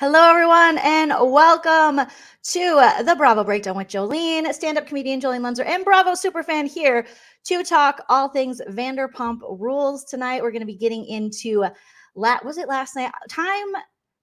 Hello, everyone, and welcome to the Bravo Breakdown with Jolene, stand-up comedian Joleen Lunzer, and Bravo superfan here to talk all things Vanderpump Rules. Tonight, we're going to be getting into, was it last night? Time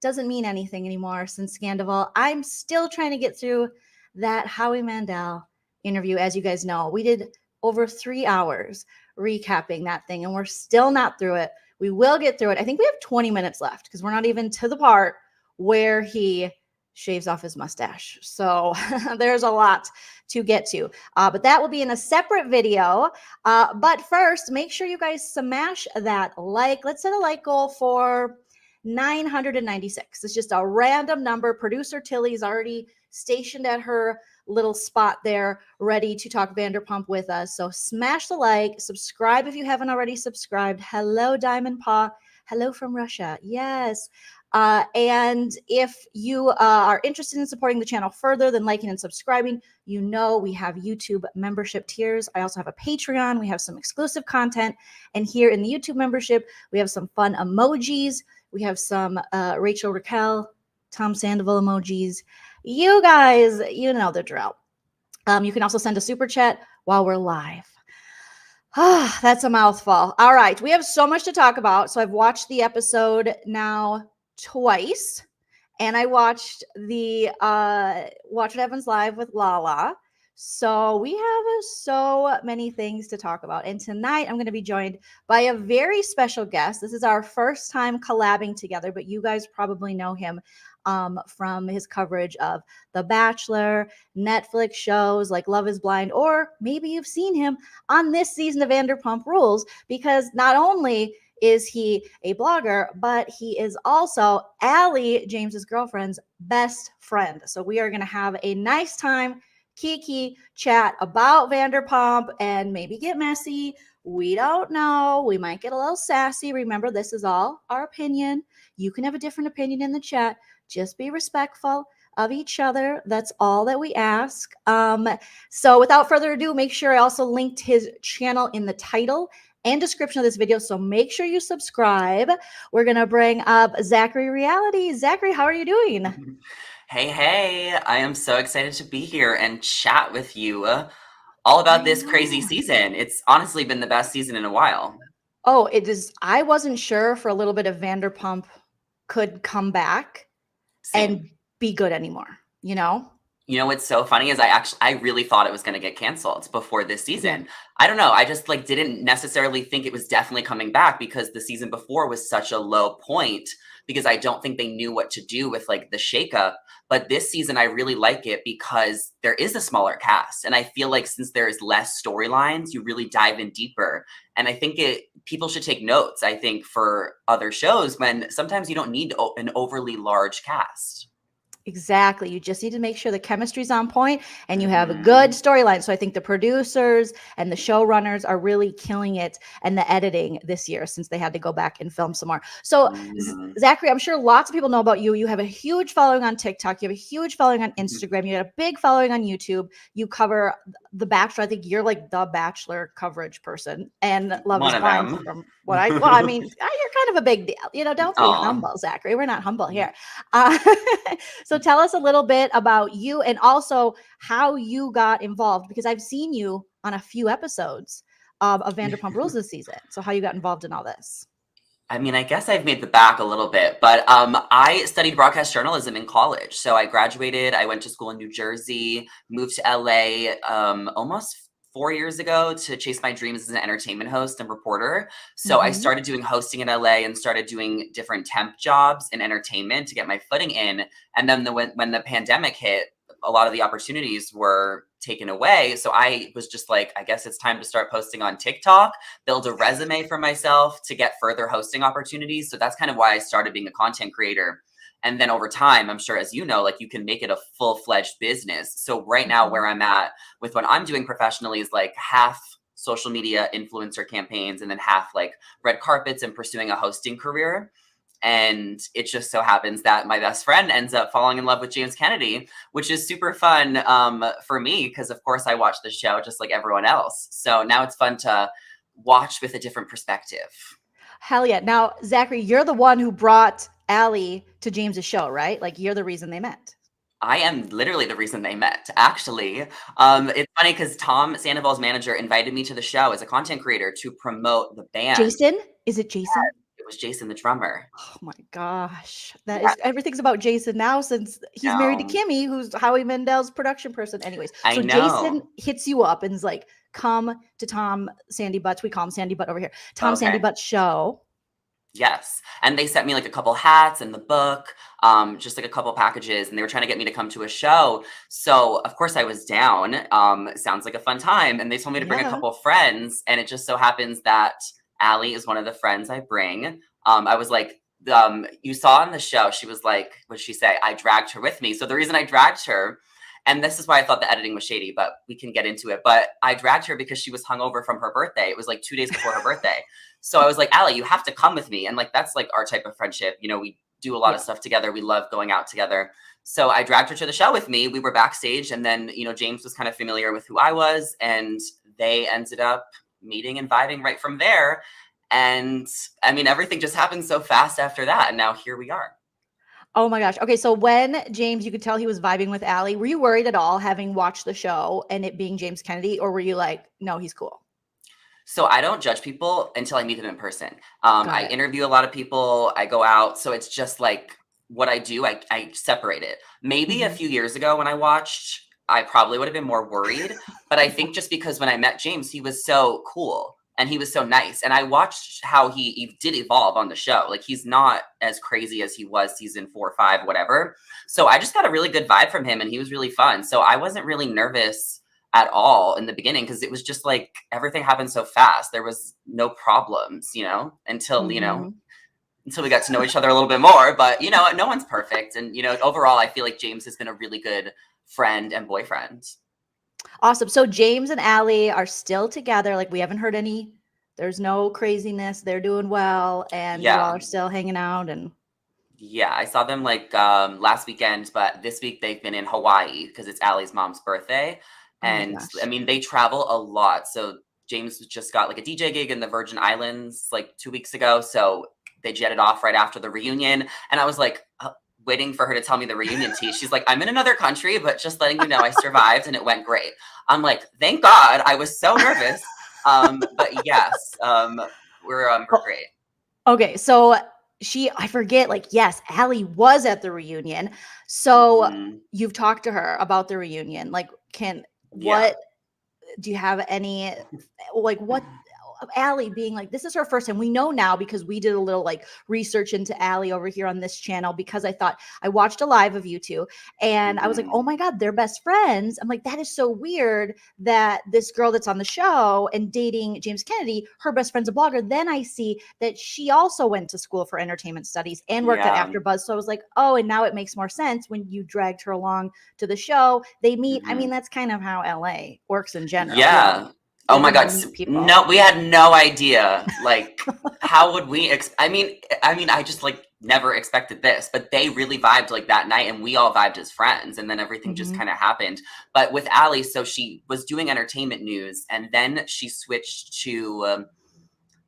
doesn't mean anything anymore since Scandoval. I'm still trying to get through that Howie Mandel interview. As you guys know, we did over 3 hours recapping that thing, and we're still not through it. We will get through it. I think we have 20 minutes left because we're not even to the part where he shaves off his mustache. So there's a lot to get to, but that will be in a separate video. But first, make sure you guys smash that like. Let's set a like goal for 996. It's just a random number. Producer Tilly's already stationed at her little spot there, ready to talk Vanderpump with us. So smash the like, subscribe if you haven't already subscribed. Hello, Diamond Paw. Hello from Russia. Yes. And if you are interested in supporting the channel further than liking and subscribing, you know we have YouTube membership tiers. I also have a Patreon. We have some exclusive content. And here in the YouTube membership, we have some fun emojis. We have some Rachel Raquel, Tom Sandoval emojis. You guys, you know the drill. You can also send a super chat while we're live. That's a mouthful. All right. We have so much to talk about. So I've watched the episode now twice, and I watched the Watch What Happens Live with Lala. So we have so many things to talk about. And tonight I'm going to be joined by a very special guest. This is our first time collabing together, but you guys probably know him from his coverage of The Bachelor, Netflix shows like Love is Blind, or maybe you've seen him on this season of Vanderpump Rules, because not only is he a blogger, but he is also Allie, James's girlfriend's best friend. So we are going to have a nice time, kiki chat about Vanderpump and maybe get messy. We don't know. We might get a little sassy. Remember, this is all our opinion. You can have a different opinion in the chat. Just be respectful of each other. That's all that we ask. So without further ado, make sure I also linked his channel in the title and description of this video. So make sure you subscribe. We're going to bring up Zachary Reality. Zachary, how are you doing? Hey, I am so excited to be here and chat with you all about this crazy season. It's honestly been the best season in a while. Oh, it is. I wasn't sure for a little bit if Vanderpump could come back and be good anymore, you know? You know what's so funny is I really thought it was going to get canceled before this season. Yeah. I don't know. I just didn't necessarily think it was definitely coming back because the season before was such a low point, because I don't think they knew what to do with the shakeup. But this season, I really like it because there is a smaller cast. And I feel like since there is less storylines, you really dive in deeper. And I think people should take notes, I think, for other shows when sometimes you don't need an overly large cast. Exactly. You just need to make sure the chemistry's on point and you have a good storyline. So I think the producers and the showrunners are really killing it, and the editing this year, since they had to go back and film some more. So Zachary, I'm sure lots of people know about you. You have a huge following on TikTok. You have a huge following on Instagram. You have a big following on YouTube. You cover The Bachelor. I think you're like the Bachelor coverage person, and Love is Blind from what I mean, you're kind of a big deal. You know, don't be humble, Zachary. We're not humble here. So tell us a little bit about you and also how you got involved, because I've seen you on a few episodes of Vanderpump Rules this season. So how you got involved in all this? I mean, I guess I've made the back a little bit, but I studied broadcast journalism in college. So I graduated, I went to school in New Jersey, moved to LA almost 4 years ago to chase my dreams as an entertainment host and reporter. So I started doing hosting in LA and started doing different temp jobs in entertainment to get my footing in. And then when the pandemic hit, a lot of the opportunities were taken away. So I was just like, I guess it's time to start posting on TikTok, build a resume for myself to get further hosting opportunities. So that's kind of why I started being a content creator. And then over time, I'm sure, as you know, you can make it a full-fledged business. So right now where I'm at with what I'm doing professionally is half social media influencer campaigns and then half red carpets and pursuing a hosting career. And it just so happens that my best friend ends up falling in love with James Kennedy, which is super fun for me because, of course, I watch the show just like everyone else. So now it's fun to watch with a different perspective. Hell yeah. Now, Zachary, you're the one who brought Allie to James's show, right? Like you're the reason they met. I am literally the reason they met, actually. It's funny because Tom Sandoval's manager invited me to the show as a content creator to promote the band. Jason? Is it Jason? It was Jason, the drummer. Oh my gosh. That Yeah, is everything's about Jason now since he's married to no, Kimmy, who's Howie Mandel's production person. Anyways, I so Jason know. hits you up and is like, come to Tom Sandy Butts. We call him Sandy Butt over here. Tom Sandy Okay. Butts show. Yes. And they sent me like a couple hats and the book, just like a couple packages, and they were trying to get me to come to a show. So of course I was down. Sounds like a fun time. And they told me to bring a Yeah. couple friends. And it just so happens that Allie is one of the friends I bring. I was like, you saw on the show, she was like, what did she say? I dragged her with me. So the reason I dragged her, and this is why I thought the editing was shady, but we can get into it. But I dragged her because she was hungover from her birthday. It was like 2 days before her birthday. So I was like, Allie, you have to come with me. And like, that's like our type of friendship. You know, we do a lot of Yeah. stuff together. We love going out together. So I dragged her to the show with me. We were backstage. And then, you know, James was kind of familiar with who I was. And they ended up meeting and vibing right from there. And I mean, everything just happened so fast after that. And now here we are. Oh my gosh. Okay, so when James, you could tell he was vibing with Allie, were you worried at all having watched the show and it being James Kennedy, or were you like, no, he's cool? So I don't judge people until I meet them in person. Got I it. interview a lot of people. I go out. So it's just like what I do. I separate it. Maybe a Mhm. few years ago when I watched, I probably would have been more worried. But I think just because when I met James, he was so cool and he was so nice. And I watched how he did evolve on the show. Like he's not as crazy as he was season 4, 5, whatever. So I just got a really good vibe from him and he was really fun. So I wasn't really nervous at all in the beginning because it was just like everything happened so fast. There was no problems, you know, until Mhm. until we got to know each other a little bit more. But you know, no one's perfect, and you know, overall, I feel like James has been a really good friend and boyfriend. Awesome. So James and Allie are still together. Like we haven't heard any, there's no craziness. They're doing well and you all Yeah, are still hanging out and yeah. I saw them like last weekend, but this week they've been in Hawaii because it's Allie's mom's birthday, oh my and I gosh. mean they travel a lot. So James just got like a DJ gig in the Virgin Islands like 2 weeks ago. So they jetted off right after the reunion, and I was like, waiting for her to tell me the reunion tea. She's like, I'm in another country, but just letting you know I survived and it went great. I'm like, thank God. I was so nervous. But yes, we're Oh, great. okay. So I forget, like, yes, Allie was at the reunion. So Hmm. you've talked to her about the reunion. Like, Yeah. what do you have any, like, what Allie being like, this is her first time. We know now because we did a little like research into Allie over here on this channel because I thought I watched a live of you two and I was like, oh Hmm. my God, they're best friends. I'm like, that is so weird that this girl that's on the show and dating James Kennedy, her best friend's a blogger. Then I see that she also went to school for entertainment studies and worked at Yeah. AfterBuzz. So I was like, oh, and now it makes more sense when you dragged her along to the show. They meet. I mean, Hmm. that's kind of how LA works in general. Yeah. Oh You're my gonna God. meet people. No, we had no idea. Like, how would we? I mean, I just like never expected this, but they really vibed like that night, and we all vibed as friends, and then everything just Mhm. kind of happened. But with Allie, so she was doing entertainment news, and then she switched to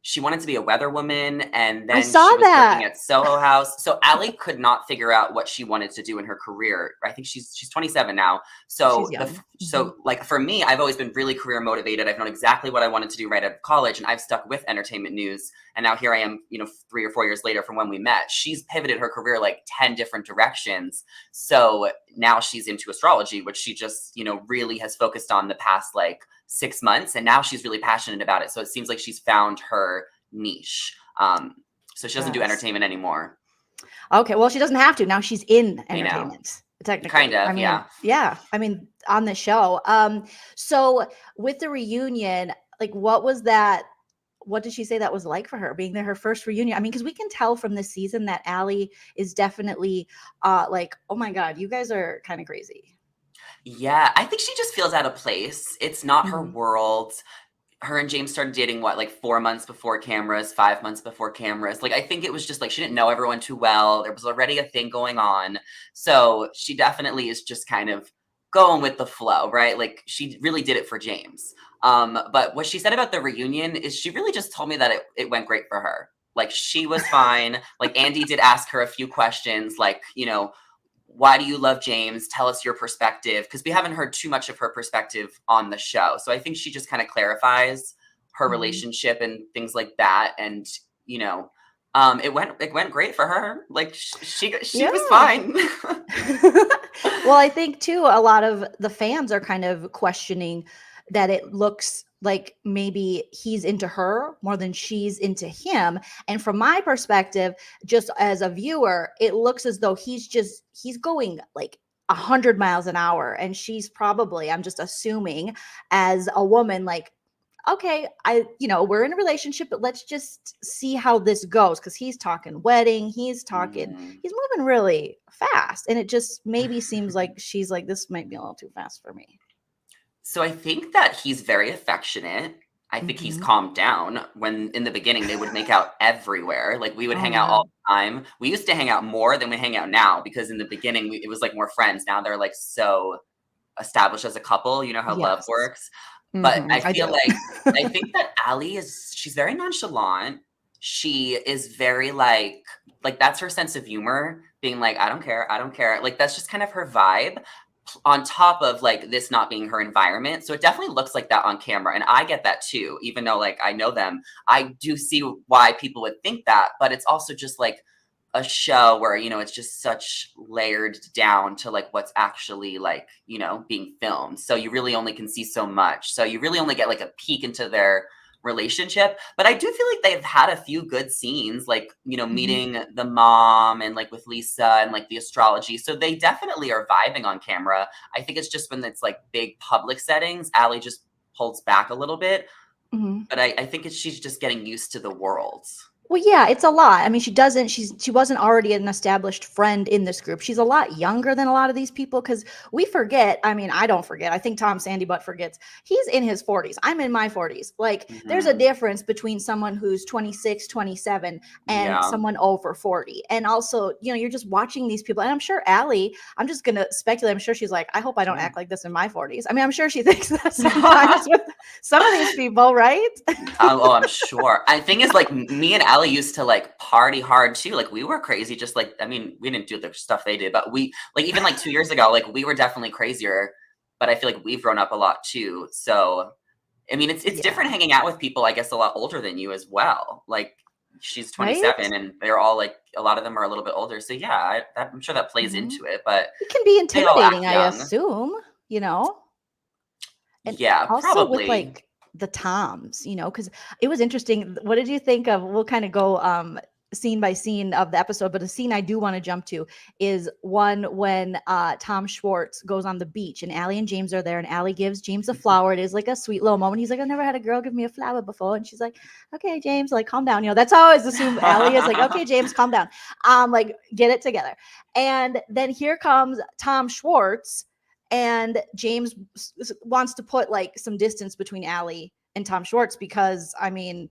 she wanted to be a weather woman, and I then saw she was working that. at Soho House. So Allie could not figure out what she wanted to do in her career. I think she's 27 now. She's So young. Mhm. so like for me, I've always been really career motivated. I've known exactly what I wanted to do right out of college, and I've stuck with entertainment news. And now here I am, you know, 3 or 4 years later from when we met. She's pivoted her career like 10 different directions. So now she's into astrology, which she just, you know, really has focused on the past like 6 months, and now she's really passionate about it. So it seems like she's found her niche. So she doesn't do Yes. entertainment anymore. Okay, well, she doesn't have to. Now she's in I know, entertainment, kind technically. I of, mean, yeah. yeah. I mean, on the show. So with the reunion, like what did she say that was like for her being there her first reunion? I mean, because we can tell from this season that Allie is definitely like, oh my God, you guys are kind of crazy. Yeah, I think she just feels out of place. It's not her Mhm. world. Her and James started dating what, like 4 months before cameras, 5 months before cameras. Like I think it was just like she didn't know everyone too well. There was already a thing going on. So she definitely is just kind of going with the flow, right? Like she really did it for James. But what she said about the reunion is she really just told me that it went great for her. Like, she was fine. Like, Andy did ask her a few questions, like, why do you love James? Tell us your perspective. Because we haven't heard too much of her perspective on the show. So I think she just kind of clarifies her relationship and things like that. And, it went great for her. Like, she was fine. Well, I think too, a lot of the fans are kind of questioning that it looks like maybe he's into her more than she's into him. And from my perspective, just as a viewer, it looks as though he's going like 100 miles an hour. And she's probably, I'm just assuming as a woman, like, okay, we're in a relationship, but let's just see how this goes. Cause he's talking wedding, he's moving really fast. And it just maybe seems like she's like, this might be a little too fast for me. So I think that he's very affectionate. I think he's calmed down. When in the beginning they would make out everywhere. Like, we would hang out all the time. We used to hang out more than we hang out now, because in the beginning it was like more friends. Now they're like so established as a couple. You know how love works. But I feel I think that Allie she's very nonchalant. She is very like that's her sense of humor, being like, I don't care. Like, that's just kind of her vibe, on top of like this not being her environment. So it definitely looks like that on camera. And I get that too, even though like I know them. I do see why people would think that, but it's also just like a show where, it's just such layered down to like what's actually like, being filmed. So you really only can see so much. So you really only get like a peek into their relationship. But I do feel like they've had a few good scenes, like, meeting the mom and like with Lisa and like the astrology. So they definitely are vibing on camera. I think it's just when it's like big public settings, Allie just pulls back a little bit. But I think she's just getting used to the worlds. Well, yeah, it's a lot. I mean, she wasn't already an established friend in this group. She's a lot younger than a lot of these people, because we forget. I mean, I don't forget. I think Tom Sandy Butt forgets. He's in his 40s. I'm in my 40s. Like, there's a difference between someone who's 26, 27 and someone over 40. And also, you're just watching these people. And I'm sure Allie, I'm just going to speculate. I'm sure she's like, I hope I don't act like this in my 40s. I mean, I'm sure she thinks that sometimes with some of these people, right? I'm sure. I think it's like me and Allie used to like party hard too. Like, we were crazy, just like, I mean, we didn't do the stuff they did, but we like, even like 2 years ago, like, we were definitely crazier, but I feel like we've grown up a lot too. So, I mean, it's different hanging out with people, I guess, a lot older than you as well. Like, she's 27 and they're all like, a lot of them are a little bit older. So yeah, I'm sure that plays into it, but it can be intimidating, I assume, And yeah, also probably. with like the Toms, because it was interesting. What did you think of? We'll kind of go scene by scene of the episode, but a scene I do want to jump to is one when Tom Schwartz goes on the beach and Allie and James are there, and Allie gives James a flower. It is like a sweet little moment. He's like, I've never had a girl give me a flower before. And she's like, okay, James, like, calm down. That's how I always assume Allie is like, okay, James, calm down. Like, get it together. And then here comes Tom Schwartz, and James wants to put like some distance between Allie and Tom Schwartz, because I mean,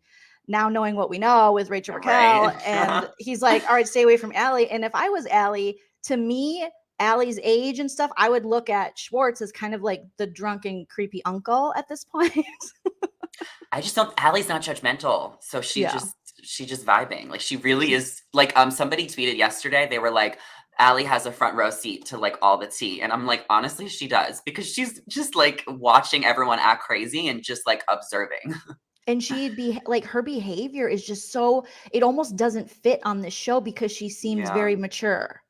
now knowing what we know with Rachel Raquel, and he's like, all right, stay away from Allie. And if I was Allie, to me, Allie's age and stuff, I would look at Schwartz as kind of like the drunken, creepy uncle at this point. I just don't, Allie's not judgmental. So she's just vibing. Like, she really is. Like, somebody tweeted yesterday, they were like, Allie has a front row seat to like all the tea. And I'm like, honestly, she does, because she's just like watching everyone act crazy and just like observing. And she'd be like, her behavior is just so, it almost doesn't fit on this show, because she seems very mature.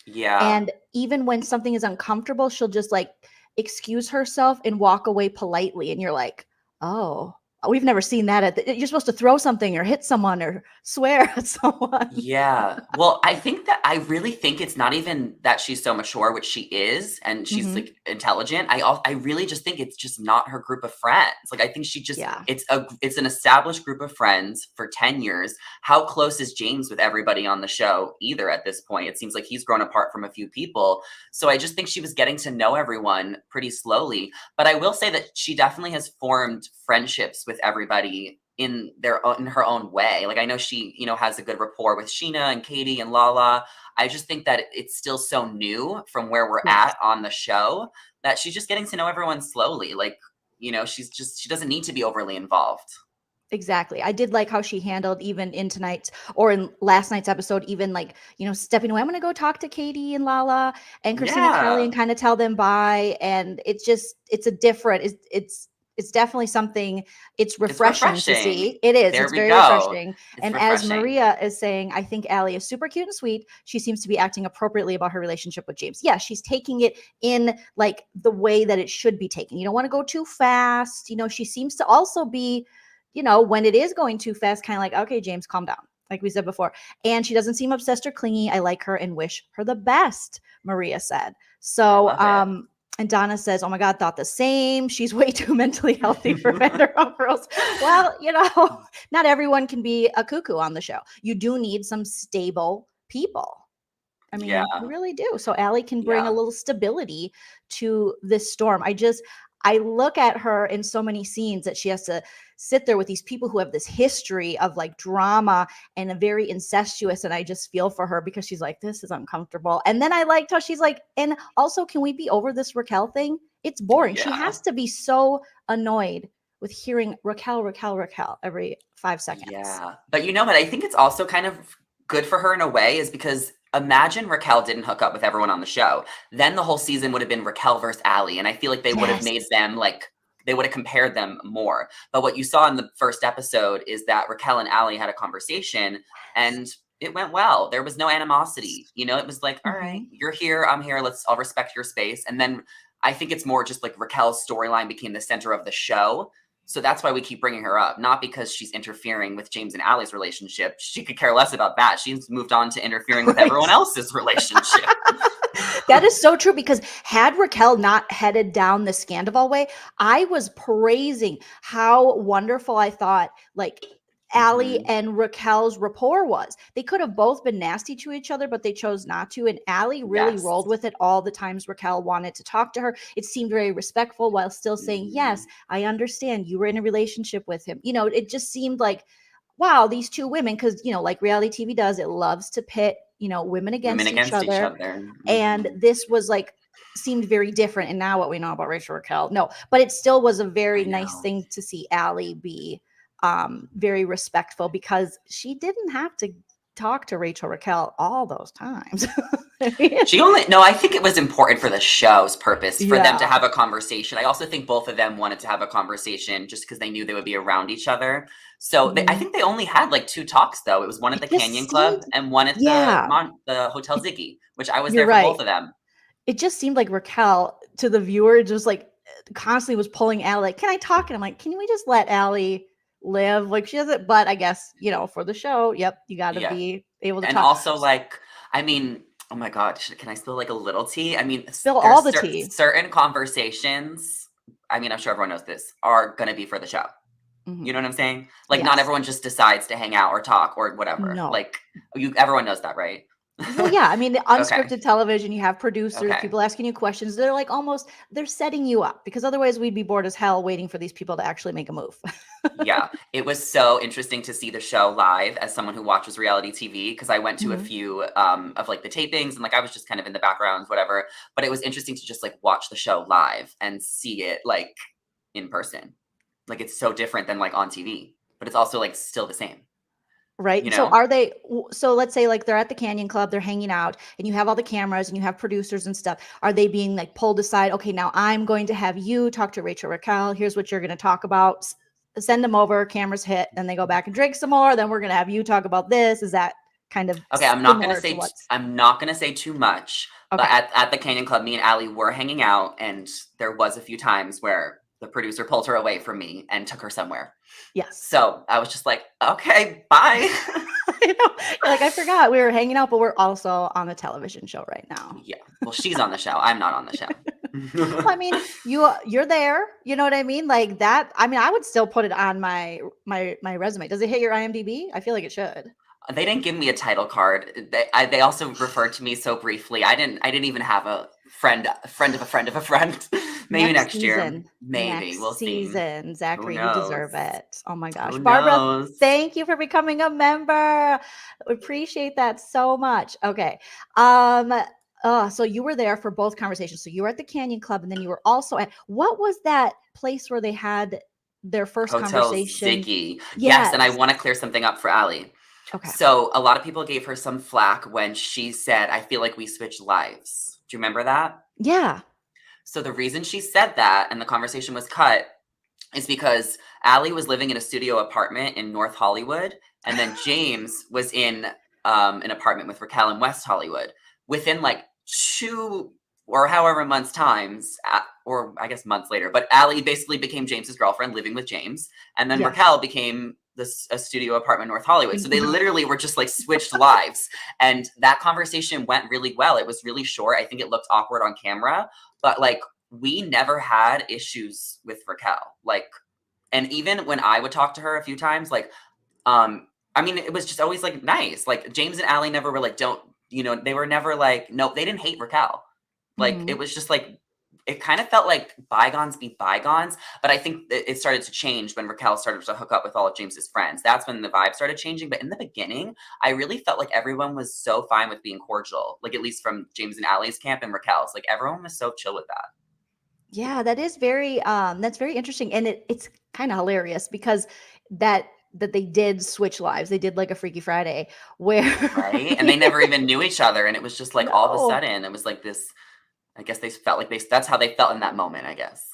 Yeah. And even when something is uncomfortable, she'll just like excuse herself and walk away politely. And you're like, oh, we've never seen that. You're supposed to throw something or hit someone or swear at someone. Yeah. Well, I really think it's not even that she's so mature, which she is, and she's like intelligent. I really just think it's just not her group of friends. Like, I think she just, it's an established group of friends for 10 years. How close is James with everybody on the show either at this point? It seems like he's grown apart from a few people. So I just think she was getting to know everyone pretty slowly. But I will say that she definitely has formed friendships with everybody in her own way. Like, I know she, has a good rapport with Sheena and Katie and Lala. I just think that it's still so new from where we're at on the show, that she's just getting to know everyone slowly. Like, she doesn't need to be overly involved. Exactly. I did like how she handled even in tonight's or in last night's episode, even like, stepping away. I'm going to go talk to Katie and Lala and Christina Kelly Yeah, and kind of tell them bye. And it's a different, it's definitely something it's it's refreshing to refreshing. see. It is. There It's we very go. refreshing. It's And as refreshing. Maria is saying, I think Allie is super cute and sweet. She seems to be acting appropriately about her relationship with James. Yeah, she's taking it in like the way that it should be taken. You don't want to go too fast. She seems to also be when it is going too fast, kind of like, okay, James, calm down, like we said before. And she doesn't seem obsessed or clingy. I like her and wish her the best, Maria said. I So, love it. and Donna says, oh my God, thought the same. She's way too mentally healthy for Vanderpump Rules. Well, not everyone can be a cuckoo on the show. You do need some stable people. I Yeah, mean, you really do. So Allie can bring a yeah, little stability to this storm. I look at her in so many scenes that she has to sit there with these people who have this history of like drama and a very incestuous. And I just feel for her because she's like, this is uncomfortable. And then I liked how she's like, and also, can we be over this Raquel thing? It's boring. She yeah. has to be so annoyed with hearing Raquel, Raquel, Raquel every 5 seconds. Yeah. But you know what? I think it's also kind of good for her in a way, is because imagine Raquel didn't hook up with everyone on the show. Then the whole season would have been Raquel versus Allie. And I feel like they would have Yes. made them like, they would have compared them more. But what you saw in the first episode is that Raquel and Allie had a conversation and it went well. There was no animosity. It was like, all right, Mhm. you're here, I'm here. I'll respect your space. And then I think it's more just like Raquel's storyline became the center of the show. So that's why we keep bringing her up, not because she's interfering with James and Allie's relationship. She could care less about that. She's moved on to interfering with Right. everyone else's relationship. That is so true because had Raquel not headed down the Scandoval way, I was praising how wonderful I thought like Allie Mhm. and Raquel's rapport was. They could have both been nasty to each other, but they chose not to. And Allie really Yes. rolled with it all the times Raquel wanted to talk to her. It seemed very respectful while still saying, yes, Mhm. I understand you were in a relationship with him. It just seemed like, wow, these two women, because, like reality TV does, it loves to pit, women Women against each against each other. other. And Mhm. this was like seemed very different. And now what we know about Rachel Raquel, no, but it still was a very I nice know. thing to see Allie be very respectful because she didn't have to talk to Rachel Raquel all those times. I mean, I think it was important for the show's purpose for them to yeah. have a conversation. I also think both of them wanted to have a conversation just because they knew they would be around each other. So I Mhm. think they only had like two talks though. It was one at It the just Canyon Club seemed, and one at yeah, the Hotel Ziggy, which I was you're there for right. both of them. It just seemed like Raquel to the viewer just like constantly was pulling Allie, like, can I talk? And I'm like, can we just let Allie live? Like she doesn't, but I guess, for the show, yep, you got to Yeah. be able to And talk. also like, I mean, oh my God, can I spill like a little tea? I mean, Spill all there's the tea. certain conversations, I mean, I'm sure everyone knows this, are going to be for the show. You know Mhm. what I'm saying? Like, not Yes. everyone just decides to hang out or talk or whatever. No. Like, everyone knows that, right? Well, yeah, I mean, the Okay. unscripted television, you have producers, Okay. people asking you questions. They're like they're setting you up because otherwise we'd be bored as hell waiting for these people to actually make a move. Yeah. It was so interesting to see the show live as someone who watches reality TV, because I went to a Mhm. few of like the tapings and like I was just kind of in the background, whatever. But it was interesting to just like watch the show live and see it like in person. Like, it's so different than like on TV, but it's also like still the same, you Right. So know? so let's say like they're at the Canyon Club, they're hanging out, and you have all the cameras and you have producers and stuff. Are they being like pulled aside? Okay, now I'm going to have you talk to Rachel Raquel. Here's what you're going to talk about. Send them over, cameras hit, then they go back and drink some more. Then we're going to have you talk about this. Is that kind of Okay, similar to what's I'm not gonna say too much, but okay? at the Canyon Club, me and Allie were hanging out, and there was a few times where the producer pulled her away from me and took her somewhere. Yes. So I was just like, "Okay, bye." I know. You're like, I forgot we were hanging out, but we're also on a television show right now. Yeah. Well, she's on the show. I'm not on the Well, show. I mean, you're there. You know what I mean? Like that. I mean, I would still put it on my resume. Does it hit your IMDb? I feel like it should. They didn't give me a title card. They also referred to me so briefly. I didn't even have a friend of a friend of a friend. Maybe Next next year. season. Maybe. We'll Next see. season. Who Zachary, you deserve knows? it. Oh my gosh. Who Barbara, knows? thank you for becoming a member. Appreciate that so much. Okay. Um so you were there for both conversations. So you were at the Canyon Club and then you were also at what was that place where they had their first Hotel conversation. Ziggy. Yes, and I Yes. want to clear something up for Allie. Okay. So a lot of people gave her some flack when she said, "I feel like we switched lives." Do you remember that? Yeah. So the reason she said that and the conversation was cut is because Allie was living in a studio apartment in North Hollywood, and then James was in an apartment with Raquel in West Hollywood. Within like 2 or however months times, or I guess months later, but Allie basically became James's girlfriend, living with James, and then Yes. Raquel became a studio apartment in North Hollywood. So they literally were just like switched lives, and that conversation went really well. It was really short. I think it looked awkward on camera, but like we never had issues with Raquel. Like, and even when I would talk to her a few times, like, I mean, it was just always like nice. Like James and Allie never were like, don't, they were never like, no, they didn't hate Raquel. Like Mhm. it was just like, it kind of felt like bygones be bygones. But I think it started to change when Raquel started to hook up with all of James's friends. That's when the vibe started changing. But in the beginning, I really felt like everyone was so fine with being cordial. Like at least from James and Allie's camp and Raquel's, like everyone was so chill with that. Yeah, that's very interesting, and it's kind of hilarious because that they did switch lives. They did like a Freaky Friday where Right? And they never even knew each other, and it was just, like, all of a no. sudden, it was like this. I guess they felt like that's how they felt in that moment, I guess.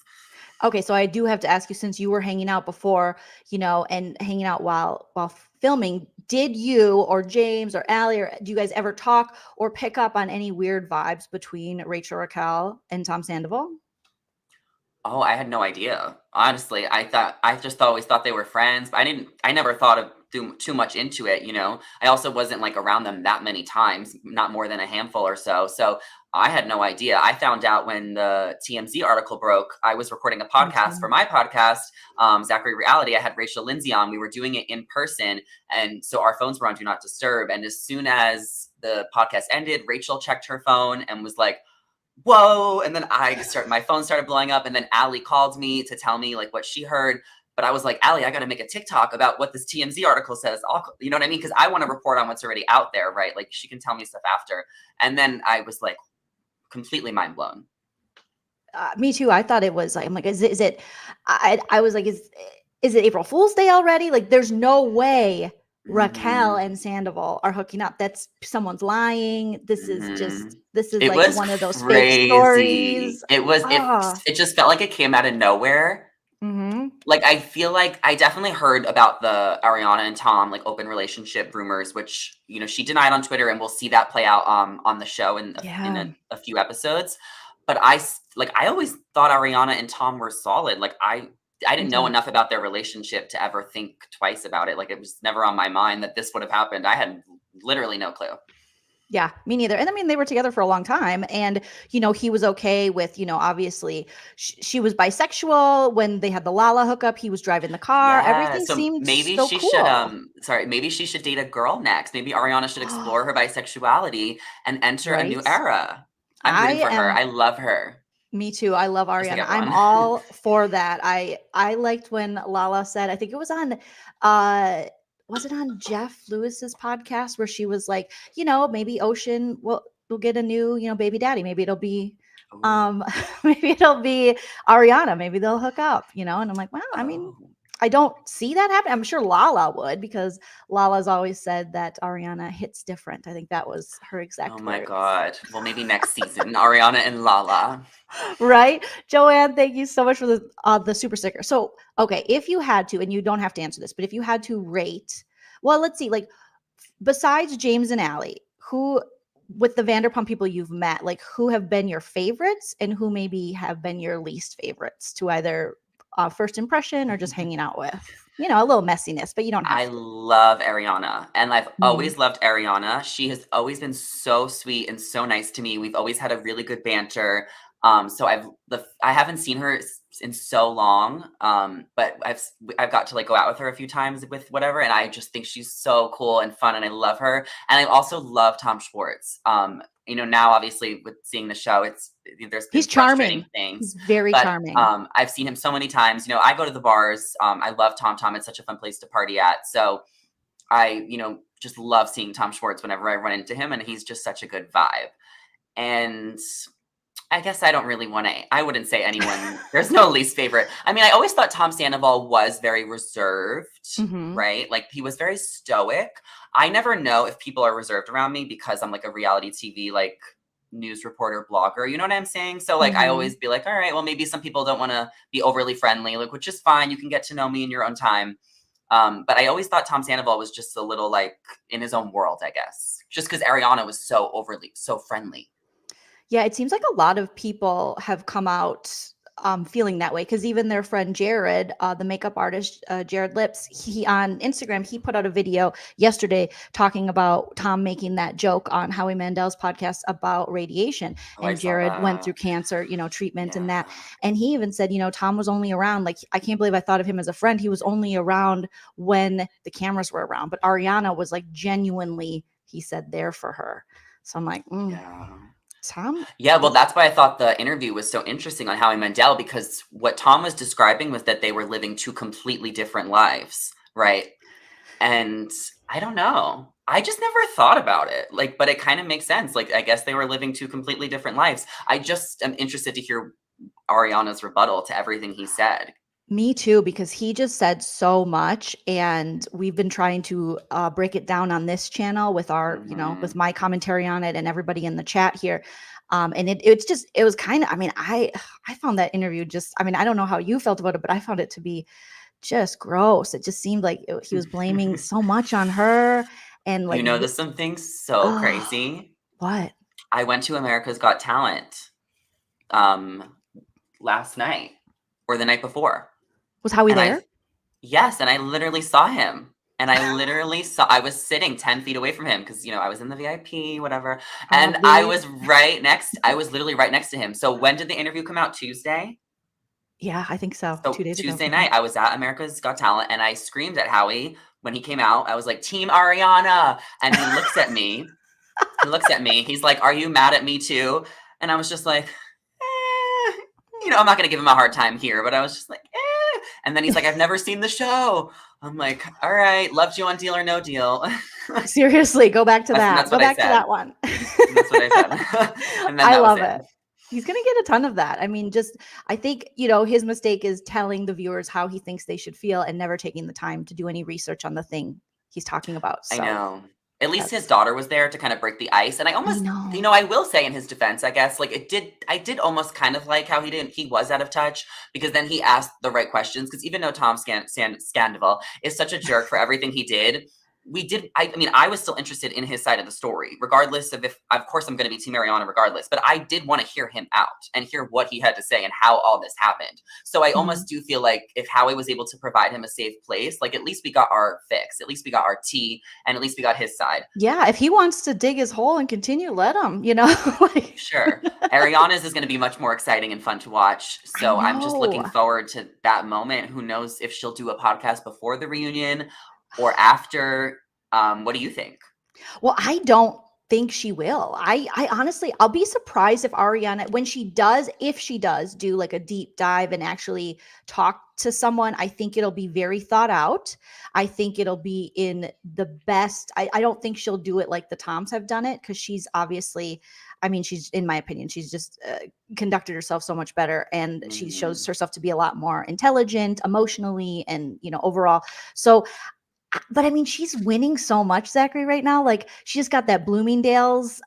Okay, so I do have to ask you, since you were hanging out before, and hanging out while filming, did you or James or Allie, or do you guys ever talk or pick up on any weird vibes between Rachel Raquel and Tom Sandoval? Oh, I had no idea. Honestly, I just always thought they were friends, but I never thought of too much into it, you know? I also wasn't, like, around them that many times, not more than a handful or so, so I had no idea. I found out when the TMZ article broke. I was recording a Me podcast for too. my podcast, Zachary Reality. I had Rachel Lindsay on. We were doing it in person, and so our phones were on Do Not Disturb, and as soon as the podcast ended, Rachel checked her phone and was like, whoa. And then my phone started blowing up. And then Allie called me to tell me like what she heard. But I was like, Allie, I got to make a TikTok about what this TMZ article says. You know what I mean? Because I want to report on what's already out there, right? Like she can tell me stuff after. And then I was like completely mind blown. Me too. I thought it was like, I'm like, is it, I was like, is it April Fool's Day already? Like, there's no way Raquel Hmm. and Sandoval are hooking up. That's someone's lying. Hmm. This is It like was one of those fake crazy. stories. It Ah, it just felt like it came out of nowhere. mm-hmm. Like, I feel like I definitely heard about the Ariana and Tom, like, open relationship rumors, which, she denied on Twitter, and we'll see that play out, on the show in Yeah, a few episodes. But I always thought Ariana and Tom were solid. Like, I me didn't know too. enough about their relationship to ever think twice about it. Like, it was never on my mind that this would have happened. I had literally no clue. Yeah, me neither. And I mean, they were together for a long time. And, he was okay with, obviously she was bisexual when they had the Lala hookup. He was driving the car. Yeah, Everything so seemed maybe so she should, cool. maybe she should date a girl next. Maybe Ariana should explore her bisexuality and enter a new Right? era. I'm rooting I for her. am I love her. Me too. I love Just like Ariana. I'm everyone. all for that. I liked when Lala said, I think it uh was it on Jeff Lewis's podcast where she was like, maybe Ocean will get a new, baby daddy. Maybe it'll be Ooh. um maybe it'll be Ariana. Maybe they'll hook up, and I'm like, well, I mean, Oh. I don't see that happen. I'm sure Lala would, because Lala's always said that Ariana hits different. I think that was her Oh exact my words. god. Well, maybe next season, Ariana and Lala. Right? Joanne, thank you so much for the super sticker. So, okay, if you had to, and you don't have to answer this, but if you had to rate, well, let's see, like besides James and Allie, who with the Vanderpump people you've met, like who have been your favorites and who maybe have been your least favorites to either first impression or just hanging out with? A little messiness, but you don't I have to. love Ariana, and I've Mhm. always loved Ariana. She has always been so sweet and so nice to me. We've always had a really good banter. So I haven't seen her in so long, but I've got to like go out with her a few times with whatever, and I just think she's so cool and fun, and I love her. And I also love Tom Schwartz. Now obviously with seeing the show, there's He's been frustrating charming. things, He's very but charming. I've seen him so many times. I go to the bars. I love Tom Tom. It's such a fun place to party at. So I, just love seeing Tom Schwartz whenever I run into him, and he's just such a good vibe. And I guess I don't really want to. I wouldn't say anyone. There's no least favorite. I mean, I always thought Tom Sandoval was very reserved, Mhm. right? Like he was very stoic. I never know if people are reserved around me because I'm like a reality TV like news reporter blogger. You know what I'm saying? So like I Mhm. always be like, all right, well maybe some people don't want to be overly friendly, like which is fine. You can get to know me in your own time. But I always thought Tom Sandoval was just a little like in his own world, I guess, just because Ariana was so overly so friendly. Yeah, it seems like a lot of people have come out feeling that way because even their friend Jared, the makeup artist Jared Lips, he on Instagram he put out a video yesterday talking about Tom making that joke on Howie Mandel's podcast about radiation, Oh, I and saw Jared went through that. cancer, treatment and that, Yeah. and he even said, Tom was only around, like, I can't believe I thought of him as a friend. He was only around when the cameras were around, but Ariana was like genuinely, he said, there for her. So I'm like, Yeah. Tom. Yeah, well, that's why I thought the interview was so interesting on Howie Mandel because what Tom was describing was that they were living two completely different lives, right? And I don't know. I just never thought about it. Like, but it kind of makes sense. Like, I guess they were living two completely different lives. I just am interested to hear Ariana's rebuttal to everything he said. Me too, because he just said so much, and we've been trying to break it down on this channel with our, with Mhm. my commentary on it and everybody in the chat here. And it was kind of, I mean, I found that interview just, I mean, I don't know how you felt about it, but I found it to be just gross. It just seemed like he was blaming so much on her, and like, You know, there's something so oh, crazy. what I went to America's Got Talent um last night or the night before. was Howie And I there? Yes, and I literally saw him. And I was sitting 10 feet away from him because, I was in the VIP, whatever. And Obvi. I was literally right next to him. So when did the interview come out? Tuesday? Yeah, I think so. So 2 days ago. Tuesday Mhm. night, I was at America's Got Talent and I screamed at Howie when he came out. I was like, Team Ariana. And he looks at me. He looks at me. He's like, are you mad at me too? And I was just like, I'm not going to give him a hard time here, but I was just like, eh. And then he's like, I've never seen the show. I'm like, all right, loved you on Deal or No Deal. Seriously, go back to that. That's Go what I back to said. that one. That's what I said. And then I that was love it. it. He's going to get a ton of that. I mean, just, I think, his mistake is telling the viewers how he thinks they should feel and never taking the time to do any research on the thing he's talking about. I So know. At least his that's, daughter was there to kind of break the ice. And I I almost, know. I will say in his defense, I guess, like I did almost kind of like how he was out of touch because then he asked the right questions. Because even though Tom Scandoval is such a jerk for everything he did, I mean, I was still interested in his side of the story, regardless of of course, I'm going to be Team Mariana regardless, but I did want to hear him out and hear what he had to say and how all this happened. So I Mhm. almost do feel like if Howie was able to provide him a safe place, like at least we got our fix, at least we got our tea, and at least we got his side. Yeah, if he wants to dig his hole and continue, let him, like, Sure. Ariana's is going to be much more exciting and fun to watch. I So I'm just know. looking forward to that moment. Who knows if she'll do a podcast before the reunion or after. What do you think? Well, I don't think she will. I honestly, I'll be surprised if Ariana, when she does, if she does do like a deep dive and actually talk to someone, I think it'll be very thought out. I think it'll be in the best. I don't think she'll do it like the Toms have done it, because she's obviously, I mean, she's, in my opinion, she's just conducted herself so much better, and she shows Mhm. herself to be a lot more intelligent emotionally and, overall. So but I mean, she's winning so much, Zachary, right now. Like, she just got that Bloomingdale's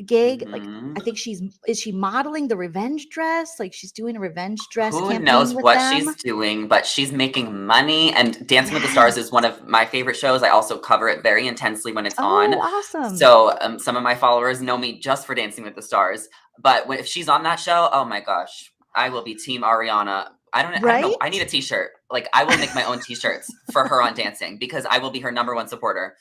gig. Like, Mhm. I think is she modeling the revenge dress? Like, she's doing a revenge dress Who campaign knows with what them. she's doing, but she's making money. And Dancing with the Stars is one Yes. of my favorite shows. I also cover it very intensely when it's on. Oh, awesome. So some of my followers know me just for Dancing with the Stars. But if she's on that show, oh my gosh, I will be Team Ariana. I don't know. I need Right? a T-shirt. Like I will make my own T-shirts for her on Dancing because I will be her number one supporter.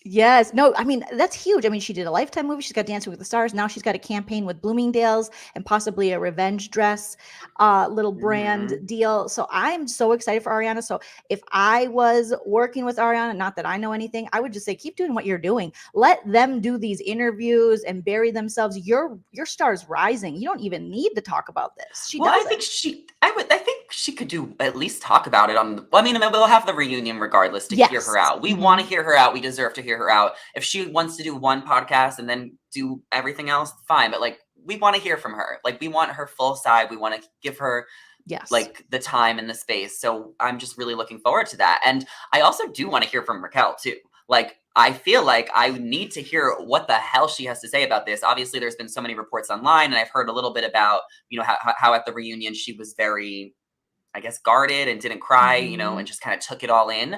Yes. No, I mean, that's huge. I mean, she did a Lifetime movie. She's got Dancing with the Stars. Now she's got a campaign with Bloomingdale's and possibly a revenge dress, little brand Hmm. deal. So I'm so excited for Ariana. So if I was working with Ariana, not that I know anything, I would just say, keep doing what you're doing. Let them do these interviews and bury themselves. Your star's rising. You don't even need to talk about this. She Well, I doesn't. think I think she could do at least talk about it on. Well, I mean, we'll have the reunion regardless to hear her Yes. out. We want to Mhm. hear her out. We deserve to hear her out. If she wants to do one podcast and then do everything else, fine. But like, we want to hear from her. Like, we want her full side. We want to give her Yes. like the time and the space. So I'm just really looking forward to that. And I also do want to hear from Raquel too. Like, I feel like I need to hear what the hell she has to say about this. Obviously, there's been so many reports online, and I've heard a little bit about, you know, how at the reunion she was very, I guess, guarded and didn't cry, you know, and just kind of took it all in.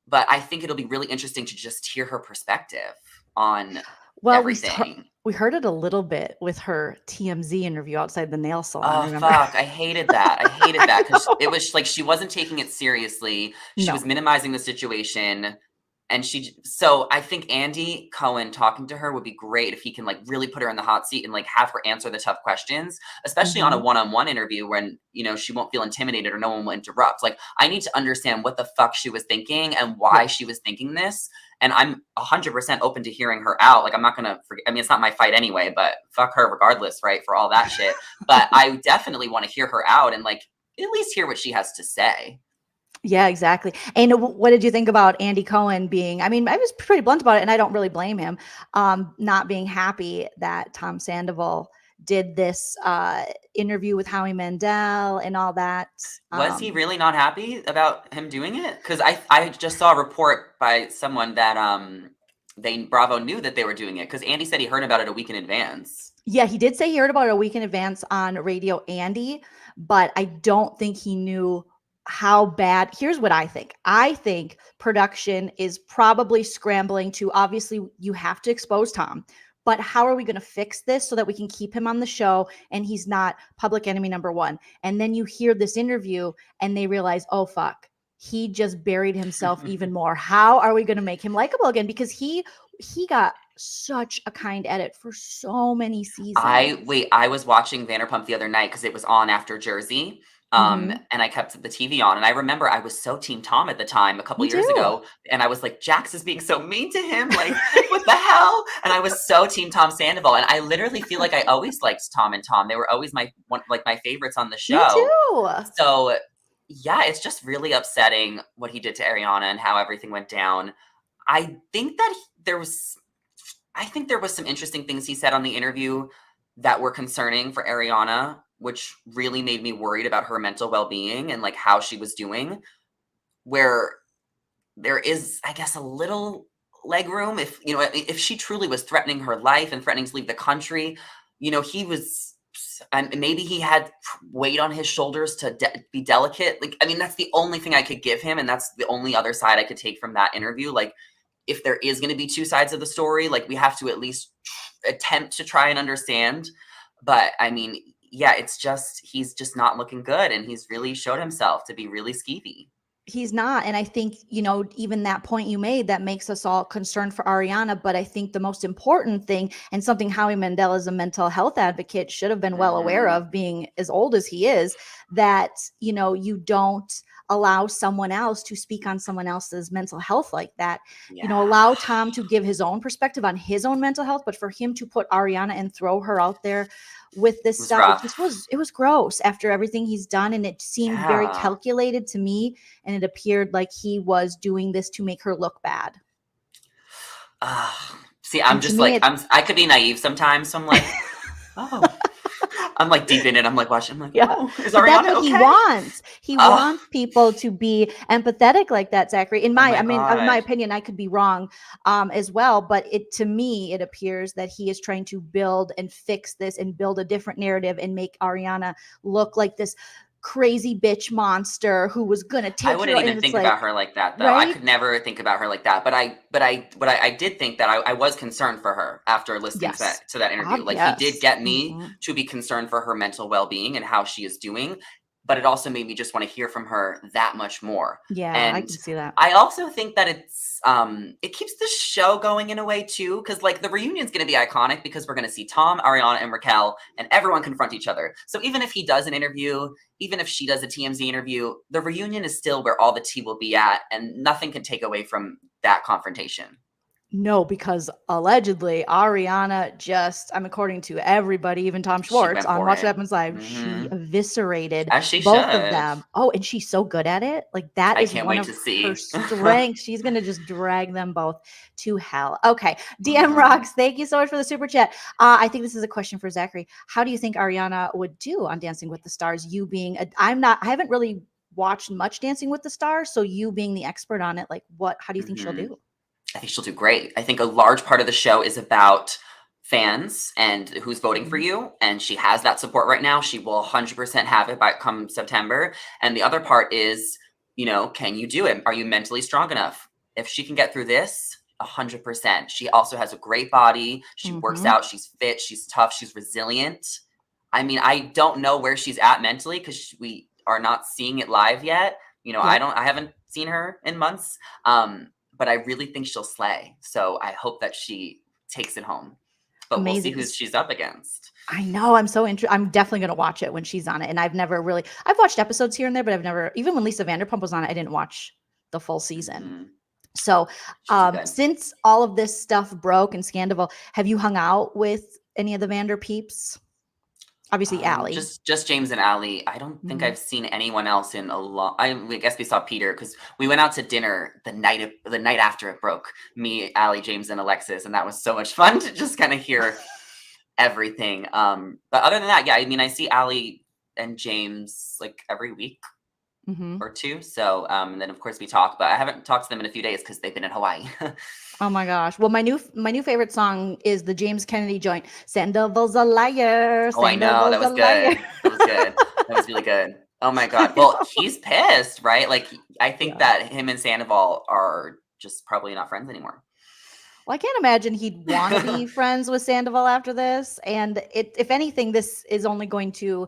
But I think it'll be really interesting to just hear her perspective on everything. We heard it a little bit with her TMZ interview outside the nail salon. Oh, Remember? fuck. I hated that. I hated that because it was like she wasn't taking it seriously. She was minimizing the situation. And so I think Andy Cohen talking to her would be great if he can like really put her in the hot seat and like have her answer the tough questions, especially on a one-on-one interview when, you know, she won't feel intimidated or no one will interrupt. Like, I need to understand what the fuck she was thinking and why she was thinking this. And I'm 100% open to hearing her out. Like, I'm not going to forget. I mean, it's not my fight anyway, but fuck her regardless, right? For all that shit. But I definitely want to hear her out and like at least hear what she has to say. Yeah, exactly. And what did you think about Andy Cohen being, I mean, I was pretty blunt about it and I don't really blame him, not being happy that Tom Sandoval did this interview with Howie Mandel and all that. Was he really not happy about him doing it? Because I just saw a report by someone that Bravo knew that they were doing it because Andy said he heard about it a week in advance. Yeah, he did say he heard about it a week in advance on Radio Andy, but I don't think he knew how bad. Here's what I think. I think production is probably scrambling to, obviously you have to expose Tom, but how are we going to fix this so that we can keep him on the show and he's not public enemy number one? And then you hear this interview and they realize, oh fuck, he just buried himself even more. How are we going to make him likable again? Because he got such a kind edit for so many seasons. I was watching Vanderpump the other night because it was on after Jersey. And I kept the TV on, and I remember I was so Team Tom at the time a couple years ago, and I was like, Jax is being so mean to him, like what the hell? And I was so Team Tom Sandoval, and I literally feel like I always liked Tom and Tom. They were always my favorites on the show. Me too. So yeah, it's just really upsetting what he did to Ariana and how everything went down. I think that there was some interesting things he said on the interview that were concerning for Ariana, which really made me worried about her mental well-being and like how she was doing, where there is, I guess, a little leg room. If, you know, if she truly was threatening her life and threatening to leave the country, you know, and maybe he had weight on his shoulders to be delicate. Like, I mean, that's the only thing I could give him. And that's the only other side I could take from that interview. Like, if there is going to be two sides of the story, like we have to at least attempt to try and understand. But I mean, yeah, he's just not looking good. And he's really showed himself to be really skeevy. He's not. And I think, you know, even that point you made, that makes us all concerned for Ariana. But I think the most important thing, and something Howie Mandel as a mental health advocate should have been well aware of, being as old as he is, that, you know, you don't allow someone else to speak on someone else's mental health like that. Yeah. You know, allow Tom to give his own perspective on his own mental health, but for him to put Ariana and throw her out there with this stuff, it was gross after everything he's done. And it seemed very calculated to me. And it appeared like he was doing this to make her look bad. See, I'm just like, I could be naive sometimes. So I'm like, oh. I'm like deep in it. I'm like watching. I'm like, oh, is Ariana that's what okay? He wants. He wants people to be empathetic like that, Zachary. In my opinion, I could be wrong as well. But to me, it appears that he is trying to build and fix this and build a different narrative and make Ariana look like this crazy bitch monster who was gonna take her. I wouldn't even think about her like that, though. Right? I could never think about her like that. But I did think that I was concerned for her after listening to that interview. Like, he did get me to be concerned for her mental well-being and how she is doing. But it also made me just want to hear from her that much more. Yeah, and I can see that. I also think that it keeps the show going in a way too, because like the reunion's going to be iconic because we're going to see Tom, Ariana, and Raquel, and everyone confront each other. So even if he does an interview, even if she does a TMZ interview, the reunion is still where all the tea will be at, and nothing can take away from that confrontation. No, because allegedly Ariana just, I'm according to everybody, even Tom She Schwartz went on for Watch What it. Happens Live, she Hmm. eviscerated As she both of should. them. Oh, and she's so good at it. Like that I is can't one wait of to her see. strengths. She's gonna just drag them both to hell. Okay, DM Hmm. Rocks, thank you so much for the super chat. I think this is a question for Zachary. How do you think Ariana would do on Dancing with the Stars? You being a, I haven't really watched much Dancing with the Stars, so you being the expert on it, like how do you think she'll Hmm. do? I think she'll do great. I think a large part of the show is about fans and who's voting for Mhm. you, and she has that support right now. She will 100% have it by come September. And the other part is, can you do it? Are you mentally strong enough? If she can get through this, 100%. She also has a great body. She works Mhm. out. She's fit. She's tough. She's resilient. I mean, I don't know where she's at mentally because we are not seeing it live yet. Yep. I haven't seen her in months. But I really think she'll slay. So I hope that she takes it home. But we'll see Amazing. who she's up against. I know. I'm so interested. I'm definitely going to watch it when she's on it. And I've watched episodes here and there, but I've never, even when Lisa Vanderpump was on it, I didn't watch the full season. Mhm. So, She'll do good. since all of this stuff broke and Scandoval, have you hung out with any of the Vander peeps? Obviously, Allie. Just James and Allie. I don't think Mhm. I've seen anyone else in a long. I guess we saw Peter because we went out to dinner the night after it broke. Me, Allie, James, and Alexis, and that was so much fun to just kind of hear everything. But other than that, yeah, I mean, I see Allie and James like every week Mhm. or two. So, and then of course we talk, but I haven't talked to them in a few days because they've been in Hawaii. Oh my gosh. Well, my new favorite song is the James Kennedy joint. Sandoval's a liar. Oh, I know. That Sandoval's a was liar. good. That was good. That was really good. Oh my God. Well, he's pissed, right? Like, I think Yeah. that him and Sandoval are just probably not friends anymore. Well, I can't imagine he'd want to be friends with Sandoval after this. And if anything, this is only going to,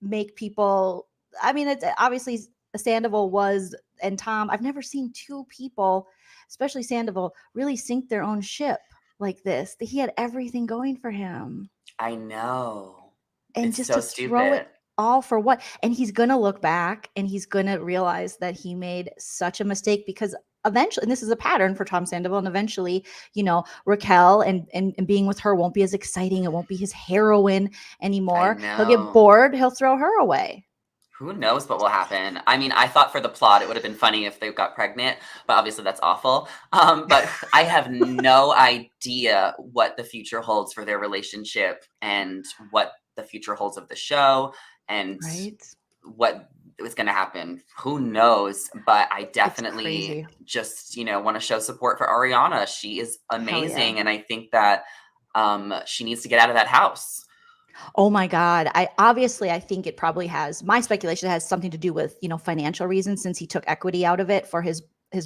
make people. I mean, it's obviously Sandoval was and Tom. I've never seen two people, especially Sandoval, really sink their own ship like this. That he had everything going for him, I know. and It's just so to throw it stupid. all for what? And he's gonna look back and he's gonna realize that he made such a mistake because eventually, and this is a pattern for Tom Sandoval, and eventually, Raquel and being with her won't be as exciting. It won't be his heroine I anymore. He'll get know. bored. He'll throw her away. Who knows what will happen? I mean, I thought for the plot it would have been funny if they got pregnant, but obviously that's awful. But I have no idea what the future holds for their relationship and what the future holds of the show and Right? what was going to happen. Who knows? But I It's definitely crazy. just, want to show support for Ariana. She is Hell yeah. amazing. And I think that she needs to get out of that house. Oh my God. I think it probably has my speculation has something to do with, financial reasons since he took equity out of it for his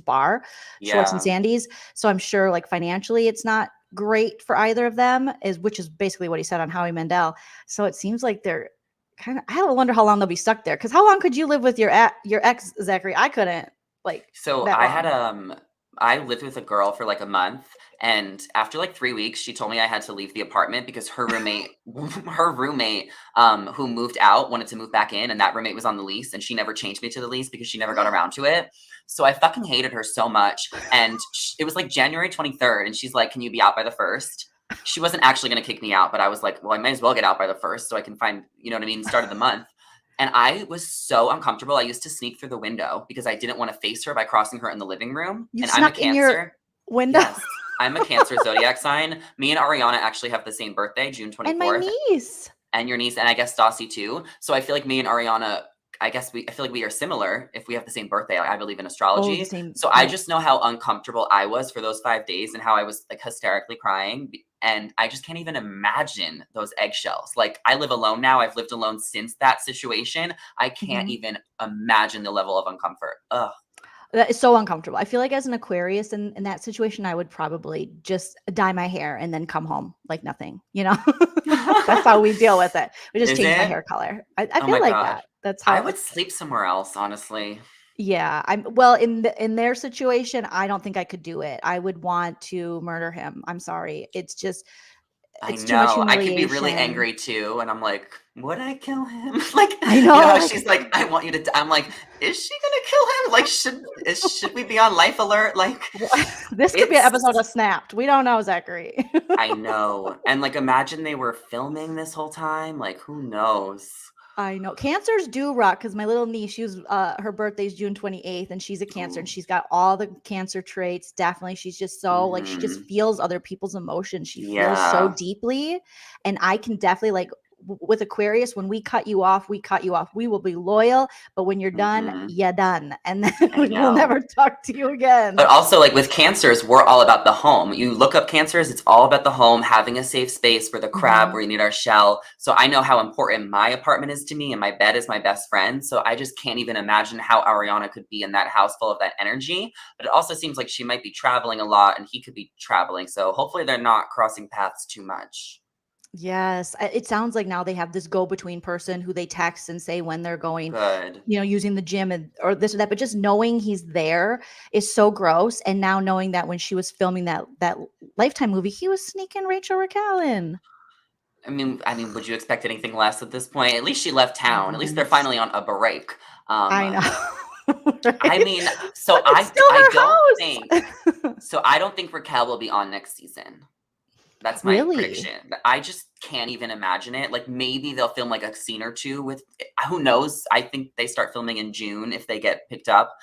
bar, Schwartz and Yeah. Sandy's. So I'm sure like financially it's not great for either of them, which is basically what he said on Howie Mandel. So it seems like they're kind of I wonder how long they'll be stuck there. Because how long could you live with your ex, Zachary? I couldn't like So that long. I lived with a girl for like a month, and after like 3 weeks she told me I had to leave the apartment because her roommate her roommate who moved out wanted to move back in, and that roommate was on the lease, and she never changed me to the lease because she never got around to it. So I fucking hated her so much, and it was like January 23rd, and she's like, can you be out by the 1st? She wasn't actually going to kick me out, but I was like, well, I might as well get out by the 1st so I can find, you know what I mean, start of the month. And I was so uncomfortable. I used to sneak through the window because I didn't want to face her by crossing her in the living room. You And I'm a snuck in your Cancer. window. Yes, I'm a Cancer zodiac sign. Me and Ariana actually have the same birthday, June And my 24th, niece. and your niece, and I guess Stassi too. So I feel like me and Ariana, I feel like we are similar if we have the same birthday. I believe in Oh, the astrology. same. So I Yep. just know how uncomfortable I was for those 5 days and how I was like hysterically crying. And I just can't even imagine those eggshells. Like I live alone now. I've lived alone since that situation. I can't Mhm. even imagine the level of uncomfort. Ugh. That is so uncomfortable. I feel like as an Aquarius in that situation, I would probably just dye my hair and then come home like nothing, you know? That's how we deal with it. We just Is change my it? hair color. I Oh feel my like God. that. That's I how would sleep somewhere else, honestly. yeah, well, in their situation, I don't think I could do it. I would want to murder him. I'm sorry. It's just I It's too much know. I could be really humiliation. angry too, and I'm like, "Would I kill him?" Like, I you know know, how like she's like, "I want you to die." I'm like, "Is she gonna kill him? Like, should we be on life alert?" Like, this could be an it's episode of Snapped. We don't know, Zachary. I know. And like imagine they were filming this whole time. Like, who knows? I know. Cancers do rock because my little niece, she was her birthday's June 28th, and she's a Cancer, and Ooh. she's got all the Cancer traits. Definitely. She's just so like she just Mhm. feels other people's emotions. She feels so Yeah. deeply. And I can definitely like with Aquarius, when we cut you off, we cut you off. We will be loyal, but when you're done, Mhm. you're done. And then I we will know. never talk to you again. But also, like with cancers, we're all about the home. You look up cancers, it's all about the home, having a safe space for the crab Mhm. where you need our shell. So I know how important my apartment is to me, and my bed is my best friend. So I just can't even imagine how Ariana could be in that house full of that energy. But it also seems like she might be traveling a lot and he could be traveling. So hopefully they're not crossing paths too much. Yes, it sounds like now they have this go-between person who they text and say when they're going, Good. using the gym and or this or that, but just knowing he's there is so gross. And now knowing that when she was filming that Lifetime movie, he was sneaking Rachel Raquel in. I mean, would you expect anything less at this point? At least she left I town. At least they're wouldn't. finally on a break. Um, I know. I Right? mean, so But it's I still don't think her house. so I don't think Raquel will be on next season. That's my Really? prediction. But I just can't even imagine it. Like maybe they'll film like a scene or two with who knows? I think they start filming in June if they get picked up.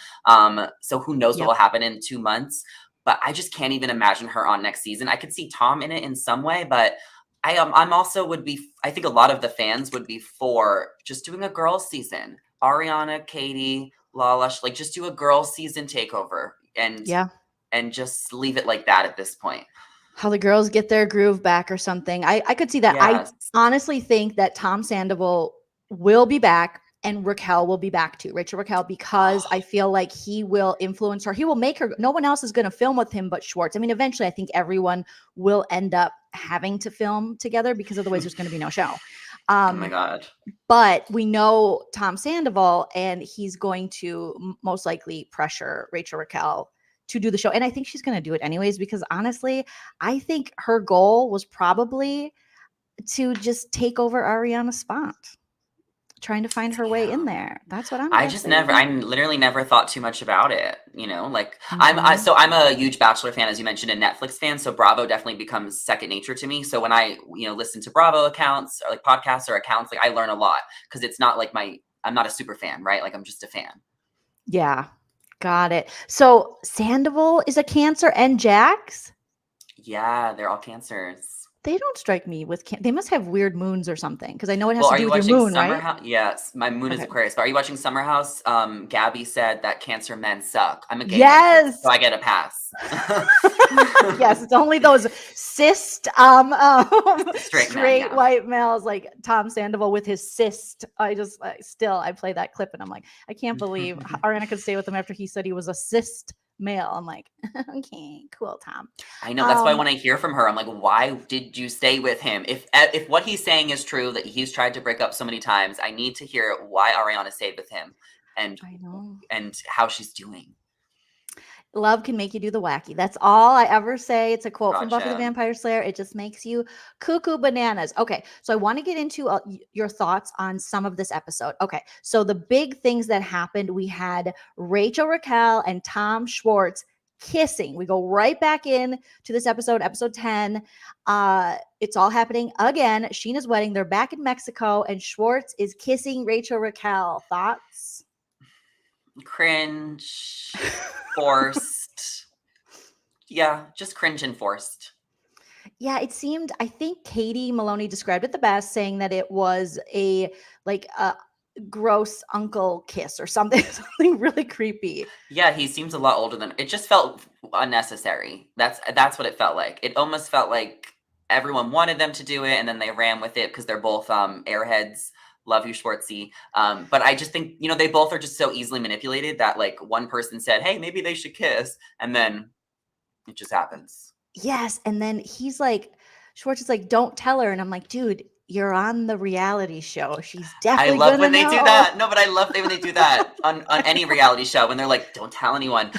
So who knows what Yep. will happen in 2 months? But I just can't even imagine her on next season. I could see Tom in it in some way, but I'm also would be I think a lot of the fans would be for just doing a girls season. Ariana, Katie, Lala, like just do a girls season takeover Yeah. and just leave it like that at this point. How the girls get their groove back or something. I could see that. I Yes. honestly think that Tom Sandoval will be back and Raquel will be back too. Rachel Raquel, because I feel like he will influence her. He will make her. No one else is going to film with him but Schwartz. I mean, eventually, I think everyone will end up having to film together because otherwise, there's going to be no show. Oh my god. But we know Tom Sandoval, and he's going to most likely pressure Rachel Raquel to do the show. And I think she's going to do it anyways, because honestly, I think her goal was probably to just take over Ariana's spot, trying to find her way in Damn. there. That's what I'm I just guessing. never I literally never thought too much about it, you know? Like Mhm. I'm a huge Bachelor fan as you mentioned, and Netflix fan, so Bravo definitely becomes second nature to me. So when I, listen to Bravo accounts or like podcasts or accounts, like I learn a lot because it's not like I'm not a super fan, right? Like I'm just a fan. Yeah, got it. So Sandoval is a Cancer and Jax? Yeah, they're all cancers. They don't strike me with they must have weird moons or something, because I know it has Well, to are do you with your watching moon, Summer right? House? Yes, my moon is Okay. Aquarius. But are you watching Summer House? Gabby said that Cancer men suck. I'm a gay man, so Yes. I get a pass. Yes, it's only those Straight men, straight yeah. white males like Tom Sandoval with his cyst. I play that clip and I'm like, I can't believe Ariana could stay with him after he said he was a cyst male. I'm like, okay, cool, Tom. I know, that's why Um, when I hear from her, I'm like, "Why did you stay with him? If what he's saying is true, that he's tried to break up so many times, I need to hear why Ariana stayed with him and I know. and how she's doing." Love can make you do the wacky. That's all I ever say. It's a quote from Buffy the Gotcha. Vampire Slayer. It just makes you cuckoo bananas. Okay, so I want to get into your thoughts on some of this episode. Okay, so the big things that happened, we had Rachel Raquel and Tom Schwartz kissing. We go right back in to this episode 10. It's all happening again. Sheena's wedding. They're back in Mexico, and Schwartz is kissing Rachel Raquel. Thoughts? Cringe, forced. Yeah, just cringe and forced. Yeah, it seemed, I think Katie Maloney described it the best, saying that it was a gross uncle kiss or something, something really creepy. Yeah, he seems a lot older than it just felt unnecessary. That's what it felt like. It almost felt like everyone wanted them to do it and then they ran with it because they're both airheads. Love you, Schwartzy. But I just think, they both are just so easily manipulated that like one person said, "Hey, maybe they should kiss," and then it just happens. Yes, and then Schwartz is like, "Don't tell her," and I'm like, "Dude, you're on the reality show. She's I definitely love gonna when they do know." that. No, but I love when they do that on any reality show when they're like, "Don't tell anyone."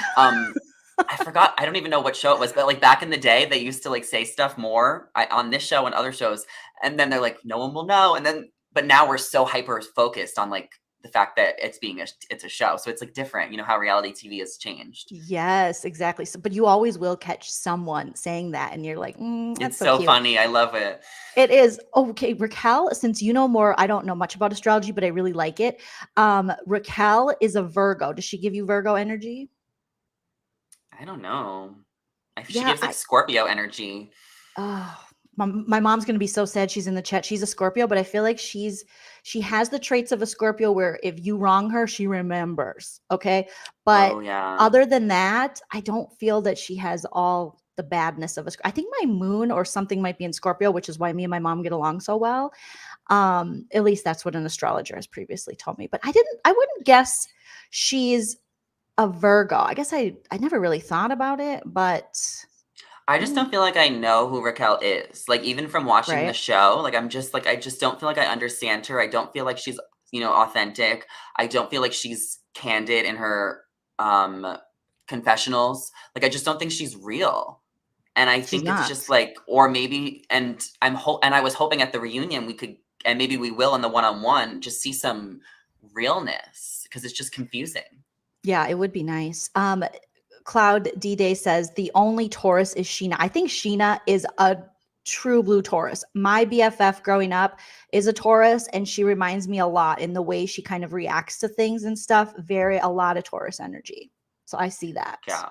I forgot. I don't even know what show it was, but like back in the day, they used to like say stuff more on this show and other shows, and then they're like, no one will know. And then, but now we're so hyper focused on like the fact that it's a show, so it's like different. You know how reality TV has changed. Yes, exactly. So, but you always will catch someone saying that, and you're like, It's that's so so cute. funny. I love it. It is. Okay, Raquel, since you know more, I don't know much about astrology, but I really like it. Raquel is a Virgo. Does she give you Virgo energy? I don't know. She Yeah, gives like Scorpio energy. oh, my mom's gonna be so sad she's in the chat. She's a Scorpio, but I feel like she has the traits of a Scorpio where if you wrong her, she remembers. Okay. But Oh yeah. other than that, I don't feel that she has all the badness of a I think my moon or something might be in Scorpio, which is why me and my mom get along so well. At least that's what an astrologer has previously told me. But I wouldn't guess she's a Virgo. I guess I never really thought about it, but I just mm, don't feel like I know who Raquel is. Like even from watching the right. show, like I'm just like I just don't feel like I understand her. I don't feel like she's, authentic. I don't feel like she's candid in her um confessionals. Like I just don't think she's real. And I She's think it's not. just like or maybe and I was hoping at the reunion we could and maybe we will in the one-on-one just see some realness because it's just confusing. Yeah, it would be nice. Cloud D-Day says the only Taurus is Sheena. I think Sheena is a true blue Taurus. My BFF growing up is a Taurus, and she reminds me a lot in the way she kind of reacts to things and stuff. A lot of Taurus energy. So I see that. Yeah.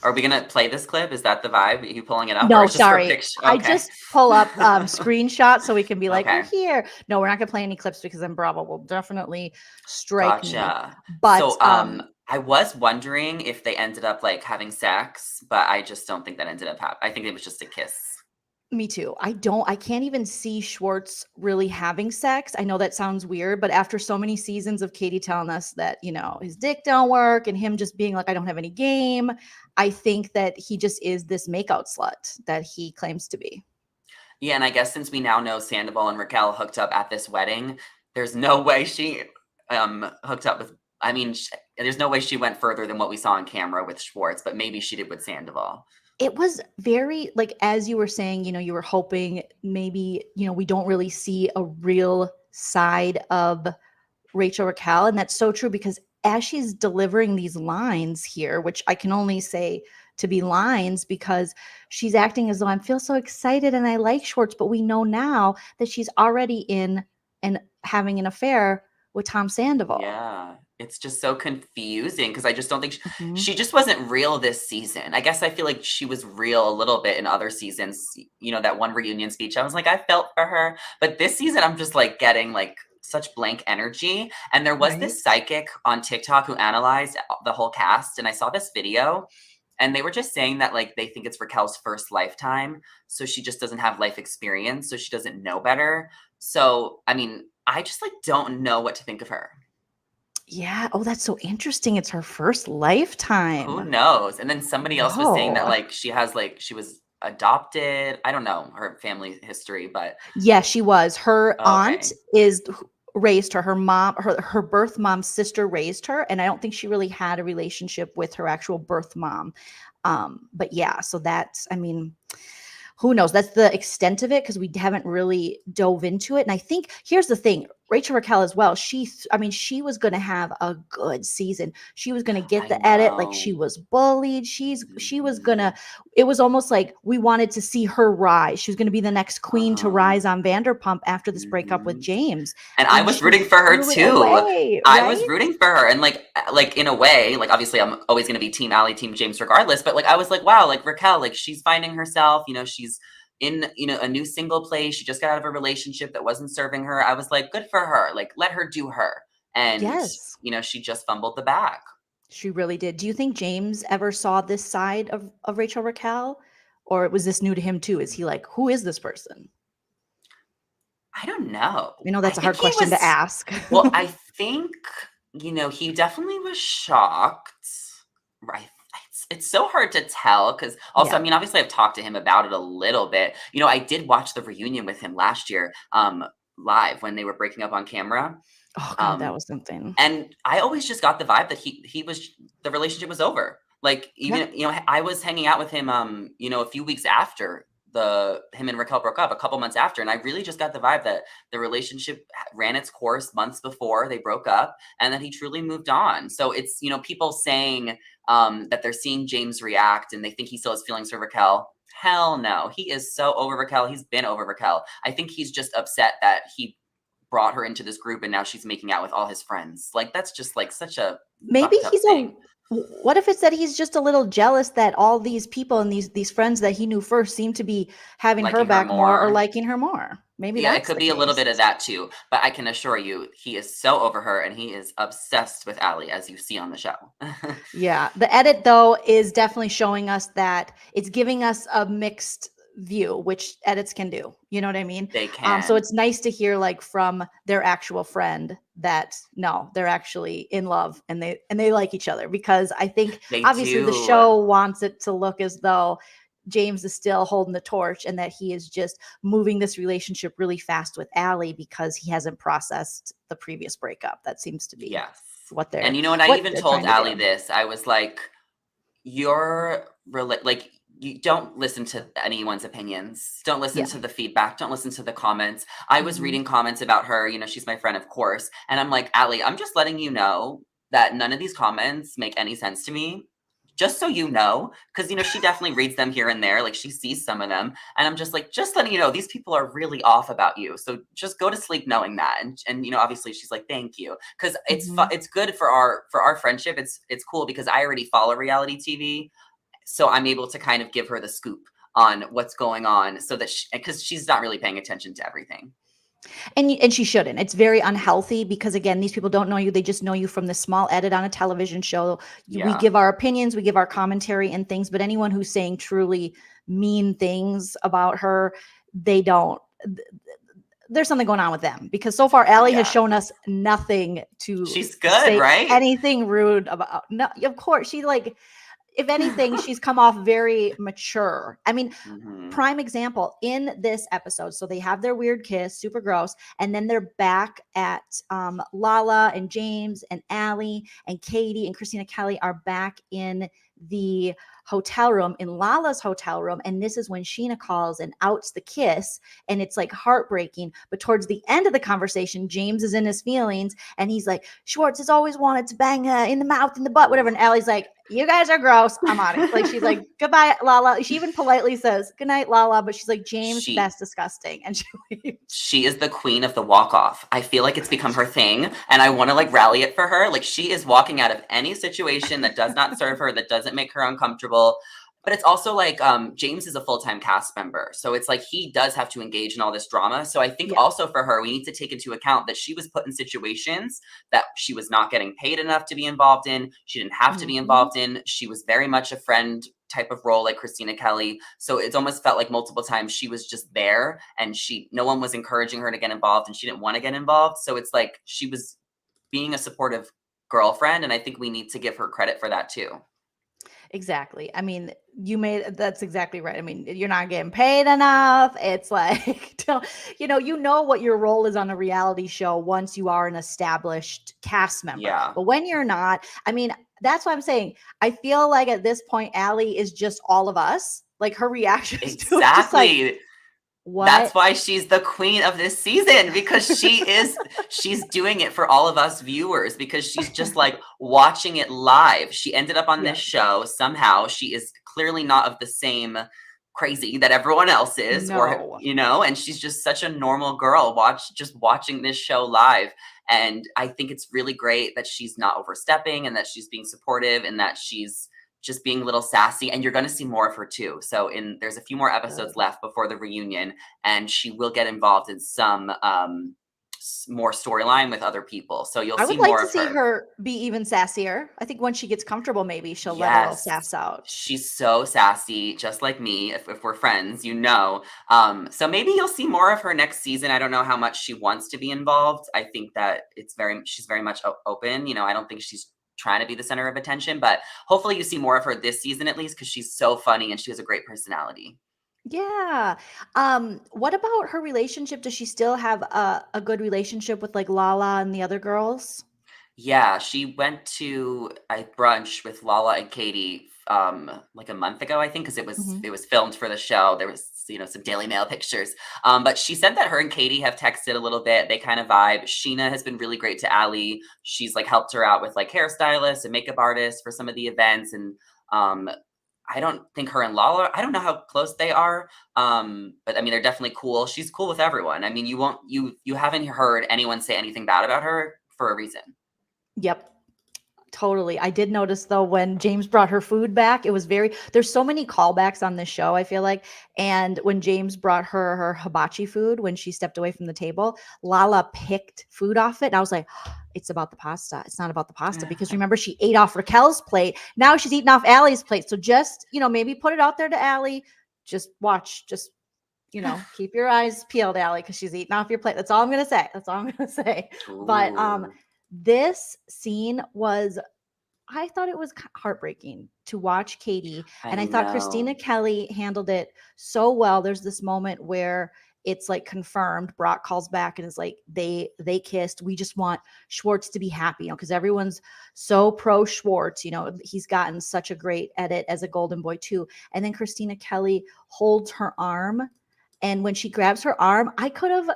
Are we gonna play this clip? Is that the vibe? Are you pulling it up or No, it's just for sorry. picture? I Okay. just pull up screenshots so we can be like, oh, Okay. here. No, we're not gonna play any clips because then Bravo will definitely strike me. Gotcha. But So, I was wondering if they ended up, like, having sex, but I just don't think that ended up I think it was just a kiss. me too. I can't even see Schwartz really having sex. I know that sounds weird, but after so many seasons of Katie telling us that, his dick don't work and him just being like, I don't have any game, I think that he just is this makeout slut that he claims to be. Yeah, and I guess since we now know Sandoval and Raquel hooked up at this wedding, there's no way she, hooked up with I mean, there's no way she went further than what we saw on camera with Schwartz, but maybe she did with Sandoval. It was very like as you were saying, you were hoping maybe, we don't really see a real side of Rachel Raquel. And that's so true because as she's delivering these lines here, which I can only say to be lines because she's acting as though I feel so excited and I like Schwartz, but we know now that she's already in and having an affair with Tom Sandoval. Yeah, it's just so confusing because I just don't think Mhm. she just wasn't real this season. I guess I feel like she was real a little bit in other seasons. That one reunion speech, I was like, I felt for her. But this season, I'm just like getting like such blank energy. And there was Right. this psychic on TikTok who analyzed the whole cast, and I saw this video. And they were just saying that like they think it's Raquel's first lifetime, so she just doesn't have life experience, so she doesn't know better. So, I mean, I just like don't know what to think of her. Yeah. Oh, that's so interesting. It's her first Who lifetime. knows? And then somebody else was saying that Whoa. like she was adopted. I don't know her family history, but Yeah, she was. Her aunt okay. is raised her. Her mom, her birth mom's sister raised her, and I don't think she really had a relationship with her actual birth mom. But yeah, so that's, I mean, who knows? That's the extent of it because we haven't really dove into it. And I think here's the thing, Rachel Raquel as well. I mean, she was going to have a good season. She was going to get I the edit. Like she know. was bullied. She was gonna. Mhm. It was almost like we wanted to see her rise. She was going to be the next queen to Uh-huh. rise on Vanderpump after this breakup with Mhm. James, And I and was she rooting for her threw it too. away. I Right? was rooting for her, and like in a way, like obviously I'm always gonna be Team Allie, Team James, regardless. But like I was like, wow, like Raquel, like she's finding herself. She's in a new single place. She just got out of a relationship that wasn't serving her. I was like, good for her. Like let her do her. And Yes, she just fumbled the bag. she really did. Do you think James ever saw this side of Rachel Raquel? Or was this new to him too? Is he like, who is this person? I don't know. I know I that's a think hard he question to was. ask. Well, I think he definitely was shocked. Right. It's so hard to tell because also, I Yeah. mean, obviously, I've talked to him about it a little bit. I did watch the reunion with him last year, live when they were breaking up on camera. Oh god, that Um, was something. and I always just got the vibe that he was the relationship was over. Like, Yeah. even, I was hanging out with him, a few weeks after him and Raquel broke up, a couple months after, and I really just got the vibe that the relationship ran its course months before they broke up, and that he truly moved on. So it's, people saying that they're seeing James react and they think he still has feelings for Raquel. Hell no, he is so over Raquel. He's been over Raquel. I think he's just upset that he brought her into this group and now she's making out with all his friends. Like, that's just like such a Maybe fucked up thing. what if it's that he's just a little jealous that all these people and these friends that he knew first seem to be having her Liking her back more or more. liking her more? Maybe Yeah, it that's could the be a little case. bit of that too, but I can assure you he is so over her and he is obsessed with Allie, as you see on the show. Yeah. The edit though is definitely showing us that it's giving us a mixed view, which edits can do. You know what I mean? They So can. it's nice to hear like from their actual friend that no, they're actually in love and they like each other, because I think They obviously the do. show wants it to look as though James is still holding the torch and that he is just moving this relationship really fast with Allie because he hasn't processed the previous breakup. That seems to be Yes. what And they're you know what? I what even they're told trying to Allie do. this. I was like, like, you don't listen to anyone's opinions. Don't listen Yeah. to the feedback. Don't listen to the comments. I was Mhm. reading comments about her. She's my friend, of course. And I'm like, Allie, I'm just letting you know that none of these comments make any sense to me. Just so you know, because she definitely reads them here and there. Like, she sees some of them, and I'm just like, just letting you know, these people are really off about you. So just go to sleep knowing that. And obviously she's like, thank you, because Mhm. it's good for our friendship. It's cool because I already follow reality TV, so I'm able to kind of give her the scoop on what's going on, so that because she's not really paying attention to everything. And she shouldn't. It's very unhealthy because again, these people don't know you. They just know you from the small edit on a television show. We Yeah. give our opinions, we give our commentary and things, but anyone who's saying truly mean things about her, they don't. There's something going on with them, because so far Allie has Yeah. shown us nothing to She's good, say right? anything rude about. No, of course she like, if anything, she's come off very mature. I mean, Hmm. prime example in this episode. So they have their weird kiss, super gross, and then they're back at Lala and James and Allie and Katie and Christina Kelly are back in the hotel room, in Lala's hotel room, and this is when Sheena calls and outs the kiss, and it's like heartbreaking. But towards the end of the conversation, James is in his feelings and he's like, Schwartz has always wanted to bang in the mouth, in the butt, whatever. And Allie's like, you guys are gross. I'm out of it. Like, she's like, goodbye, Lala. She even politely says, good night, Lala. But she's like, James, she that's disgusting. And she leaves. she is the queen of the walk off. I feel like it's become her thing, and I want to like rally it for her. Like, she is walking out of any situation that does not serve her, that doesn't make her uncomfortable. But it's also like, James is a full-time cast member, so it's like he does have to engage in all this drama. So I think Yeah. also for her, we need to take into account that she was put in situations that she was not getting paid enough to be involved in. She didn't have to be Mhm. involved in. She was very much a friend type of role, like Christina Kelly. So it's almost felt like multiple times she was just there, and no one was encouraging her to get involved, and she didn't want to get involved. So it's like she was being a supportive girlfriend, and I think we need to give her credit for that too. Exactly. I mean, that's exactly right. I mean, you're not getting paid enough. It's like, you know what your role is on a reality show once you are an established cast member. Yeah. But when you're not, I mean, that's what I'm saying. I feel like at this point, Allie is just all of us. Like, her reactions to it, just like, Exactly. what? That's why she's the queen of this season, because she's doing it for all of us viewers, because she's just like watching it live. She ended up on Yeah. this show somehow. She is clearly not of the same crazy that everyone else is, or No. and she's just such a normal girl just watching this show live. And I think it's really great that she's not overstepping, and that she's being supportive, and that she's just being a little sassy, and you're going to see more of her too. So there's a few more episodes Good. left before the reunion, and she will get involved in some more storyline with other people. So you'll I see would like more to of see her. her be even sassier. I think once she gets comfortable, maybe she'll let a little Yes. sass out. She's so sassy, just like me. If we're friends, So maybe you'll see more of her next season. I don't know how much she wants to be involved. I think that she's very much open. I don't think she's trying to be the center of attention, but hopefully you see more of her this season at least, because she's so funny and she has a great personality. Yeah. What about her relationship? Does she still have a good relationship with like Lala and the other girls? Yeah, she went to a brunch with Lala and Katie, like a month ago, I think, because Mhm. it was filmed for the show. There was, some Daily Mail pictures. But she said that her and Katie have texted a little bit. They kind of vibe. Sheena has been really great to Allie. She's like helped her out with like hairstylists and makeup artists for some of the events. And um, I don't think her and Lala, I don't know how close they are. But I mean, they're definitely cool. She's cool with everyone. I mean, you haven't heard anyone say anything bad about her for a reason. Yep. Totally. I did notice though when James brought her food back, it was there's so many callbacks on this show, I feel like. And when James brought her hibachi food when she stepped away from the table, Lala picked food off it. And I was like, it's about the pasta. It's not about the pasta because remember she ate off Raquel's plate. Now she's eating off Allie's plate. So just, maybe put it out there to Allie. Just watch, just keep your eyes peeled, Allie, because she's eating off your plate. That's all I'm gonna say. That's all I'm gonna say. But Ooh, this scene was I thought it was heartbreaking to watch Katie, I and I thought Christina know. Kelly handled it so well. There's this moment where it's like confirmed. Brock calls back and is like, they kissed. We just want Schwartz to be happy, because everyone's so pro Schwartz. He's gotten such a great edit as a golden boy too. And then Christina Kelly holds her arm, and when she grabs her arm, I could have.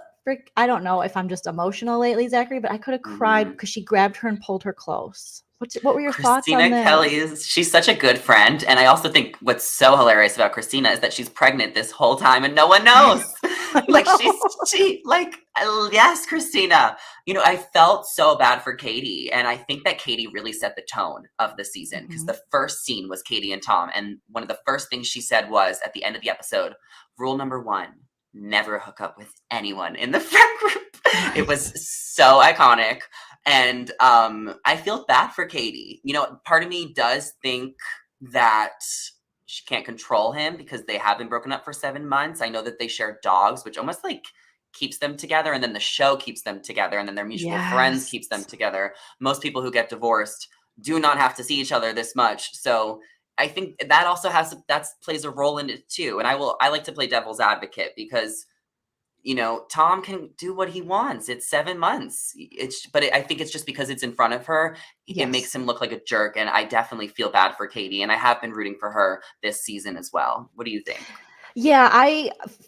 I don't know if I'm just emotional lately, Zachary, but I could have cried Mhm. because she grabbed her and pulled her close. What were your thoughts on Christina Kelly this? she's such a good friend, and I also think what's so hilarious about Christina is that she's pregnant this whole time and no one knows. I Like, know. yes, Christina. I felt so bad for Katie, and I think that Katie really set the tone of the season because Mhm. the first scene was Katie and Tom, and one of the first things she said was at the end of the episode, "Rule number 1, never hook up with anyone in the friend group." It was Right. so iconic. And I feel bad for Katie. Part of me does think that she can't control him because they have been broken up for 7 months. I know that they share dogs, which almost like keeps them together, and then the show keeps them together, and then their mutual friends Yes. keeps them together. Most people who get divorced do not have to see each other this much. So I think that also plays a role in it too. And I like to play devil's advocate because Tom can do what he wants. It's 7 months. I think it's just because it's in front of her, it makes Yes. him look like a jerk. And I definitely feel bad for Katie, and I have been rooting for her this season as well. What do you think? Yeah,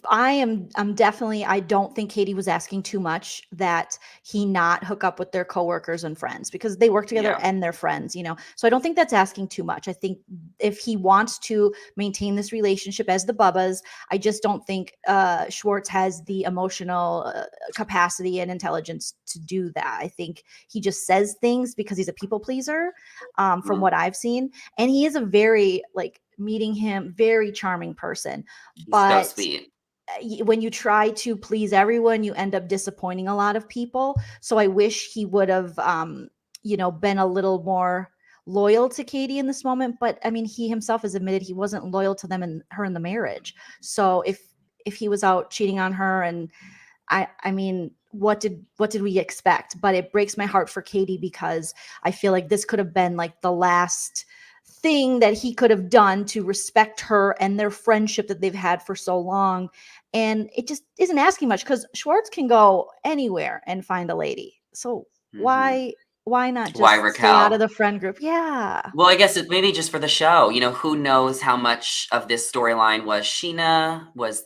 I'm definitely I don't think Katie was asking too much that he not hook up with their coworkers and friends because they work together Yeah. and they're friends. So I don't think that's asking too much. I think if he wants to maintain this relationship as the Bubbas, I just don't think Schwartz has the emotional capacity and intelligence to do that. I think he just says things because he's a people pleaser, from Mhm. what I've seen, and he is a very like meeting him very charming person, He's so but sweet. when you try to please everyone, you end up disappointing a lot of people. So I wish he would have, been a little more loyal to Katie in this moment. But I mean, he himself has admitted he wasn't loyal to them and her in the marriage. So if he was out cheating on her, and I mean, what did we expect? But it breaks my heart for Katie because I feel like this could have been like the last thing that he could have done to respect her and their friendship that they've had for so long. And it just isn't asking much because Schwartz can go anywhere and find a lady. So Hmm. why not Why just stay out of Raquel? the friend group? Yeah. Well, I guess it maybe just for the show. Who knows how much of this storyline was Sheena, was,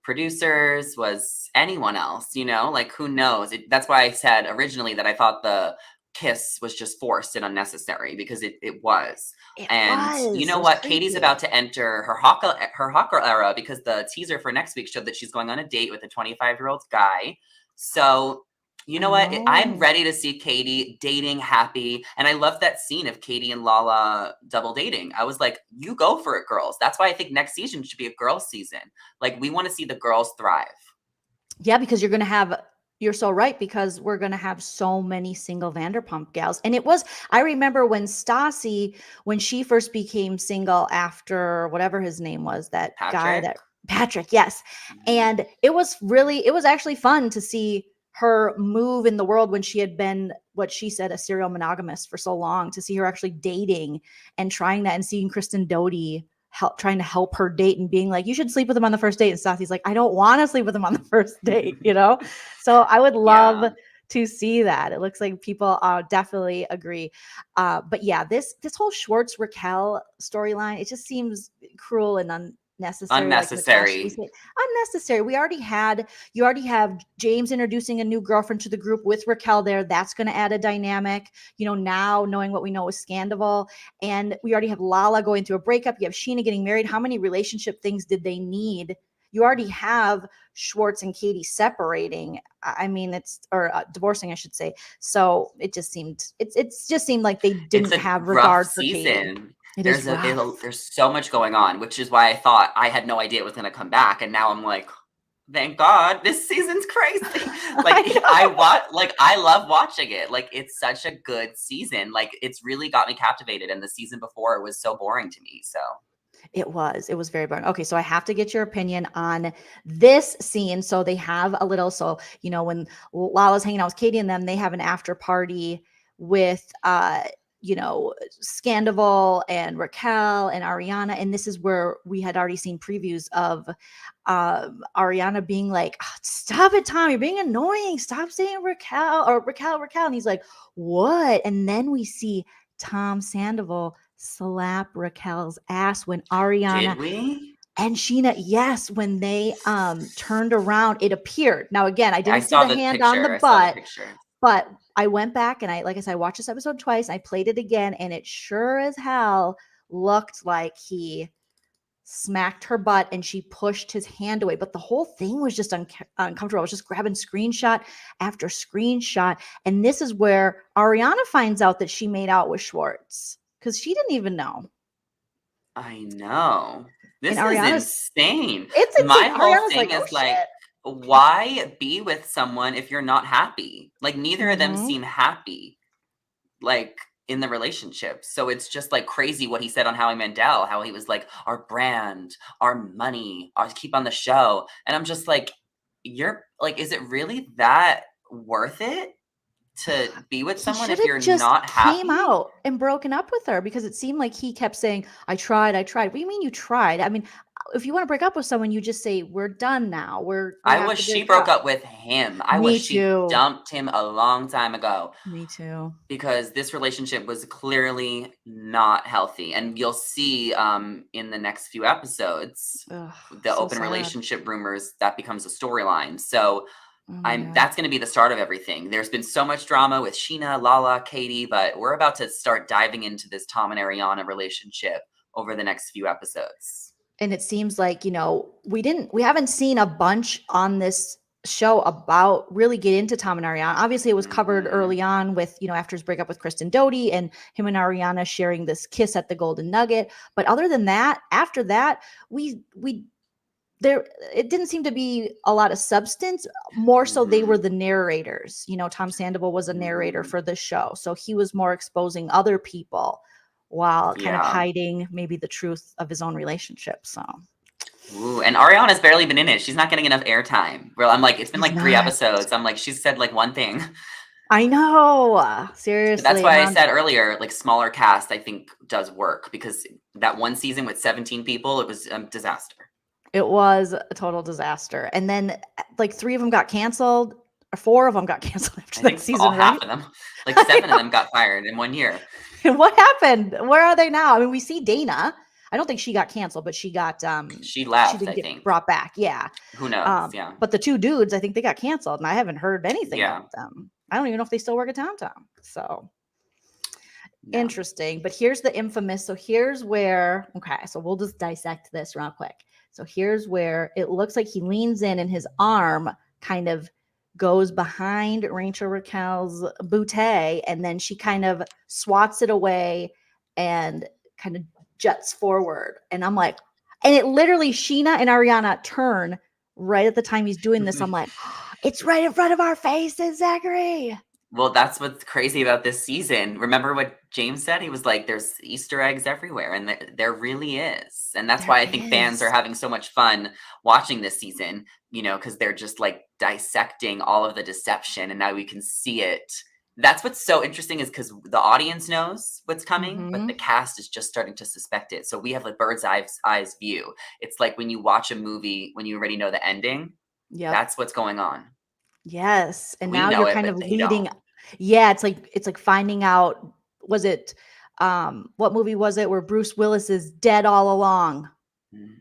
producers, was anyone else, like who knows? That's why I said originally that I thought the kiss was just forced and unnecessary because it was. It And you was. It know was what? Katie's creepy. about to enter her hawker era because the teaser for next week showed that she's going on a date with a 25-year-old guy. So you know I what? I'm know. ready to see Katie dating happy. And I love that scene of Katie and Lala double dating. I was like, you go for it, girls. That's why I think next season should be a girls' season. Like, we want to see the girls thrive. Yeah, because you're so right, because we're gonna have so many single Vanderpump gals. And I remember when Stassi, when she first became single after whatever his name was, that guy Patrick? that Patrick, yes. Mhm. And it was actually fun to see her move in the world when she had been what she said a serial monogamist for so long, to see her actually dating and trying that, and seeing Kristen Doty trying to help her date and being like, you should sleep with him on the first date. And Stassi's like, I don't want to sleep with him on the first date. So I would love Yeah. to see that. It looks like people definitely agree. But yeah, this whole Schwartz Raquel storyline, it just seems cruel and unnecessary. Like Natasha, we Unnecessary. say unnecessary. You already have James introducing a new girlfriend to the group with Raquel there. That's going to add a dynamic. Now knowing what we know with Scandoval, and we already have Lala going through a breakup. You have Sheena getting married. How many relationship things did they need? You already have Schwartz and Katie separating. I mean, divorcing, I should say. So it just seemed like they It's didn't a have rough regard for Katie. season. It is rough. There's so much going on, which is why I thought I had no idea it was going to come back, and now I'm like, thank God, this season's crazy. I love watching it. Like, it's such a good season. Like, it's really got me captivated, and the season before it was so boring to me. So it was very boring. Okay, so I have to get your opinion on this scene. So they have a little, when Lala's hanging out with Katie and them, they have an after party with Scandoval and Raquel and Ariana. And this is where we had already seen previews of Ariana being like, "Oh, stop it, Tom, you're being annoying. Stop saying Raquel," or Raquel. And he's like, "What?" And then we see Tom Sandoval slap Raquel's ass when Ariana did we? and Sheena, yes, when they turned around, it appeared. Now again, I I didn't see saw the the hand on the picture. I saw the butt, picture. but I went back and like I said, I watched this episode twice. I played it again, and it sure as hell looked like he smacked her butt and she pushed his hand away. But the whole thing was just uncomfortable. I was just grabbing screenshot after screenshot. And this is where Ariana finds out that she made out with Schwartz because she didn't even know. I know. This And is Ariana's insane. It's insane. My whole Ariana's thing like, "Oh is like, shit." why be with someone if you're not happy? Like, neither of them Mhm. seem happy, like, in the relationship. So it's just like crazy what he said on Howie Mandel, how he was like, our brand, our money, our keep on the show. And I'm just like, you're like, is it really that worth it to be with He someone should if have you're just not came happy? out and broken up with her because it seemed like he kept saying, I tried. What do you mean you tried? I mean, if you want to break up with someone, you just say, we're done now. We I have wish to she break broke up. up with him. I wish Me she too. dumped him a long time ago. Me too. Because this relationship was clearly not healthy, and you'll see in the next few episodes Ugh, the so open sad. relationship rumors that becomes a storyline. So Oh my God. that's going to be the start of everything. There's been so much drama with Sheena, Lala, Katie, but we're about to start diving into this Tom and Ariana relationship over the next few episodes. And it seems like, we haven't seen a bunch on this show about really get into Tom and Ariana. Obviously, it was covered early on with, after his breakup with Kristen Doty and him and Ariana sharing this kiss at the Golden Nugget. But other than that, after that, it didn't seem to be a lot of substance. More so they were the narrators. Tom Sandoval was a narrator for the show. So he was more exposing other people while kind of hiding maybe the truth of his own relationship. So Ooh, and Ariana's barely been in it. She's not getting enough airtime. Well, I'm like, it's been he's like 3 not. episodes. I'm like, she's said like one thing. I know. But that's Seriously. why I said earlier, like, smaller cast, I think does work, because that one season with 17 people, it was a disaster. It was a total disaster. And then like 3 of them got canceled, or 4 of them got canceled after I that think season, all right? half of them, like 7 of them got fired in 1 year. What happened? Where are they now? I mean, we see Dana. I don't think she got canceled, but she got She she left, didn't I get think. brought back. Yeah. Who knows? Yeah. But the 2 dudes, I think they got canceled, and I haven't heard anything Yeah. about them. I don't even know if they still work at Tom Tom. So No. interesting. But here's the infamous. So here's where, okay, so we'll just dissect this real quick. So here's where it looks like he leans in and his arm kind of goes behind Rachel Raquel's bootay, and then she kind of swats it away and kind of juts forward. And I'm like, and it literally, Sheena and Ariana turn right at the time he's doing this. I'm like, it's right in front of our faces, Zachary. Well, that's what's crazy about this season. Remember what James said? He was like, there's Easter eggs everywhere, and there really is. And that's why I think fans are having so much fun watching this season, because they're just like dissecting all of the deception, and now we can see it. That's what's so interesting, is because the audience knows what's coming, but the cast is just starting to suspect it. So we have like bird's eyes view. It's like when you watch a movie, when you already know the ending. Yeah, That's what's going on. Yes. And We now know you're it, kind but of they don't. leading. Yeah, it's like finding out, was it what movie was it where Bruce Willis is dead all along?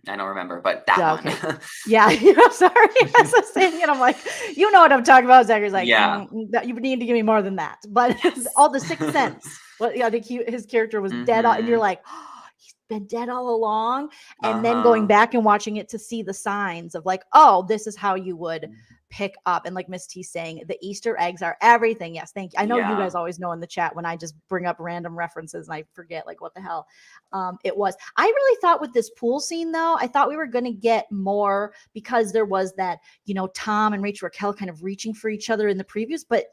I don't remember, but that Yeah, one. okay. Yeah, I'm sorry. As I was saying it, I'm like, you know what I'm talking about. Zachary's like, Yeah. you need to give me more than that. But Yes. all the Sixth Sense. Well, yeah, I think his character was dead, and you're Mhm. like, oh, he's been dead all along. And then going Uh-huh. back and watching it to see the signs of like, oh, this is how you would pick up. And like Miss T saying, the Easter eggs are everything. Yes, thank you. I know you Yeah. guys always know in the chat when I just bring up random references and I forget like what the hell it was. I really thought with this pool scene, though, I thought we were going to get more because there was that, Tom and Rachel Raquel kind of reaching for each other in the previews, but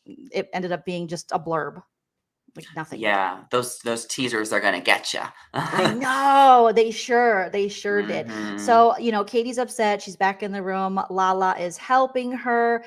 it ended up being just a blurb, like nothing. Yeah. Those teasers are gonna get you. I know they sure did. Mhm. So, Katie's upset. She's back in the room. Lala is helping her.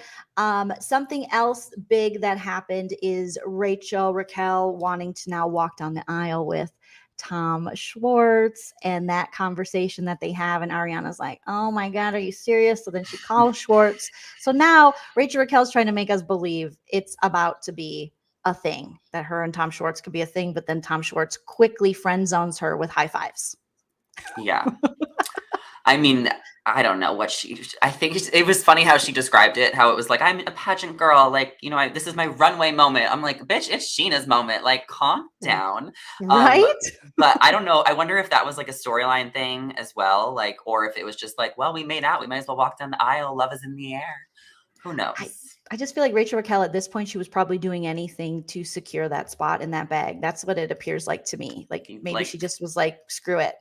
Something else big that happened is Raquel wanting to now walk down the aisle with Tom Schwartz and that conversation that they have. And Ariana's like, oh my God, are you serious? So then she calls Schwartz. So now Raquel's trying to make us believe it's about to be a thing, that her and Tom Schwartz could be a thing, but then Tom Schwartz quickly friend zones her with high fives. Yeah. I mean, I don't know what I think it was funny how she described it, how it was like, "I'm a pageant girl, like, this is my runway moment." I'm like, "Bitch, it's Sheena's moment, like, calm down." Um, Right? but I don't know, I wonder if that was, like, a storyline thing as well, like, or if it was just like, "Well, we made out, we might as well walk down the aisle, love is in the air." Who I, knows? I just feel like Rachel Raquel at this point, she was probably doing anything to secure that spot in that bag. That's what it appears like to me. Like maybe she Like, just was like, screw it.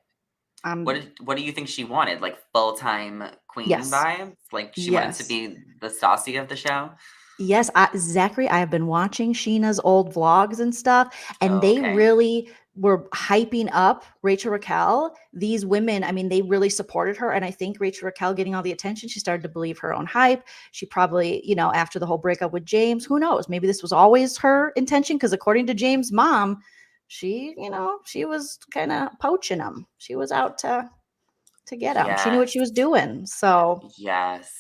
what do you think she wanted? Like, full-time queen Yes. vibes? Like, she wanted to Yes. be the Stassi of the show? Yes, Zachary, I have been watching Sheena's old vlogs and stuff, and Oh, they okay. really were hyping up Rachel Raquel. These women, I mean, they really supported her. And I think Rachel Raquel getting all the attention, she started to believe her own hype. She probably, after the whole breakup with James, who knows? Maybe this was always her intention. Because according to James' mom, she was kind of poaching him. She was out to get him. She knew what Yes. she was doing. So, Yes.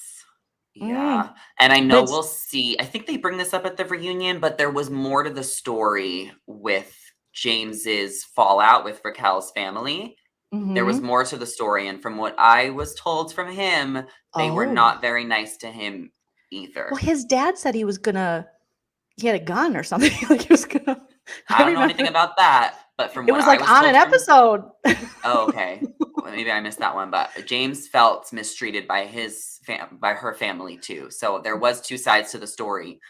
mm, Yeah, and I but know it's we'll see. I think they bring this up at the reunion, but there was more to the story with James's fallout with Raquel's family. There was mhm. more to the story, and from what I was told from him, they were Oh. not very nice to him Well, either. his dad said he had a gun or something. Like he was gonna. I I don't know anything remember about that, but from it what was I like was on an told from episode. Oh, okay. Well, maybe I missed that one, but James felt mistreated by by her family too. So there was two sides to the story.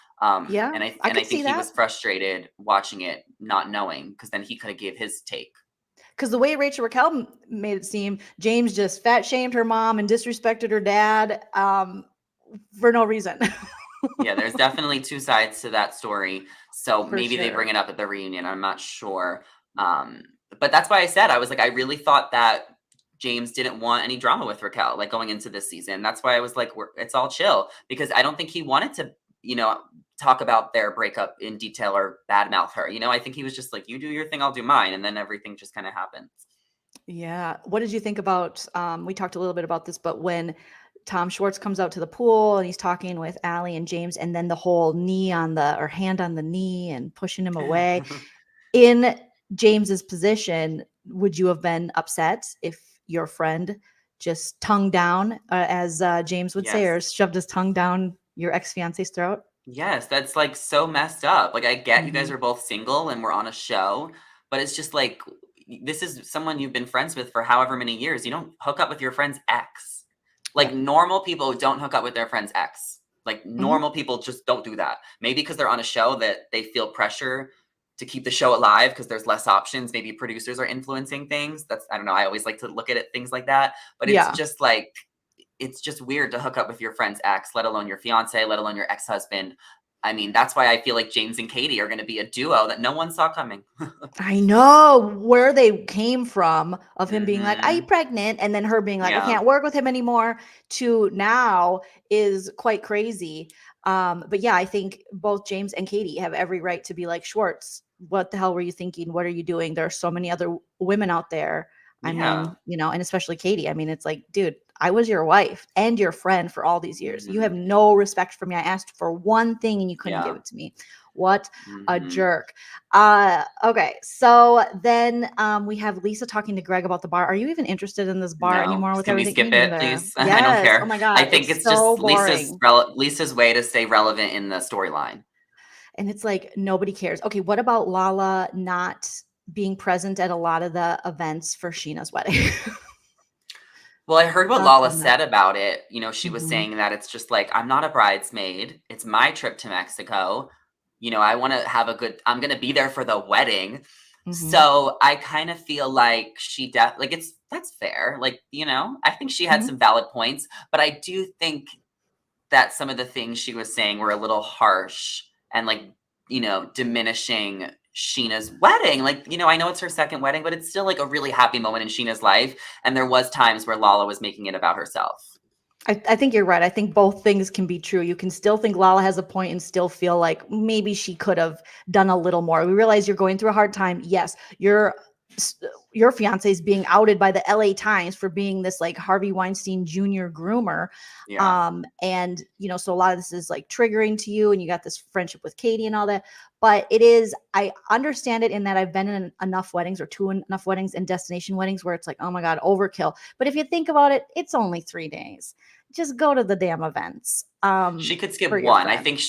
Yeah, And I I and I could think see he that was frustrated watching it, not knowing, because then he could have gave his take. because the way Rachel Raquel made it seem, James just fat shamed her mom and disrespected her dad for no reason. Yeah, there's definitely two sides to that story. So For maybe they bring sure. it up at the reunion. I'm not sure. Um, but that's why I said I was like, I really thought that James didn't want any drama with Raquel, like going into this season. That's why I was like, it's all chill because I don't think he wanted to, you know, talk about their breakup in detail or badmouth her. I think he was just like, you do your thing, I'll do mine, and then everything just kind of happens. Yeah. What did you think about? We talked a little bit about this, but when Tom Schwartz comes out to the pool and he's talking with Allie and James, and then the whole hand on the knee and pushing him away. In James's position, would you have been upset if your friend just tongue down, as James would say, Yes. or shoved his tongue down your ex-fiance's throat? Yes, that's, like, so messed up. Like, I get you guys Mhm. are both single and we're on a show, but it's just like, this is someone you've been friends with for however many years. You don't hook up with your friend's ex. Like, Yep. normal people don't hook up with their friend's ex. Like, Mhm. normal people just don't do that. Maybe because 'cause they're on a show that they feel pressure to keep the show alive because there's less options. Maybe producers are influencing things. I don't know, I always like to look at it things like that, but Yeah. it's just weird to hook up with your friend's ex, let alone your fiance, let alone your ex-husband. I mean, that's why I feel like James and Katie are going to be a duo that no one saw coming. I know where they came from of him being like, "Are you Mhm. pregnant?" And then her being like, "I Yeah. can't work with him anymore," to now is quite crazy. But yeah, I think both James and Katie have every right to be like, Schwartz, what the hell were you thinking? What are you doing? There are so many other women out there. I Yeah. mean, and especially Katie. I mean, it's like, dude, I was your wife and your friend for all these years. You have Mhm. no respect for me. I asked for one thing and you couldn't give Yeah. it to me. What a Mhm. jerk. Okay. So then we have Lisa talking to Greg about the bar. Are you even interested in this bar No. anymore with Can we everything? Me skip it, neither. please? I don't Yes. Oh care. my I God. think It's it's so just boring. Lisa's way to stay relevant in the storyline. And it's like nobody cares. Okay, what about Lala not being present at a lot of the events for Sheena's wedding? Well, I heard what Thoughts Lala on that? said about it. She was Mhm, saying that it's just like, I'm not a bridesmaid. It's my trip to Mexico. I want to have I'm going to be there for the wedding. mhm, So I kind of feel like like that's fair. Like, I think she had mhm. some valid points, but I do think that some of the things she was saying were a little harsh and like, diminishing Sheena's wedding. Like, I know it's her second wedding, but it's still like a really happy moment in Sheena's life. And there was times where Lala was making it about herself. I think you're right. I think both things can be true. You can still think Lala has a point and still feel like maybe she could have done a little more. We realize you're going through a hard time. Yes, your fiance is being outed by the LA Times for being this like Harvey Weinstein Jr. groomer. Yeah. And so a lot of this is like triggering to you, and you got this friendship with Katie and all that. But I understand it in that I've been in enough weddings or enough weddings and destination weddings where it's like, oh my God, overkill. But if you think about it, it's only 3 days. Just go to the damn events She could skip for your one. I friend. think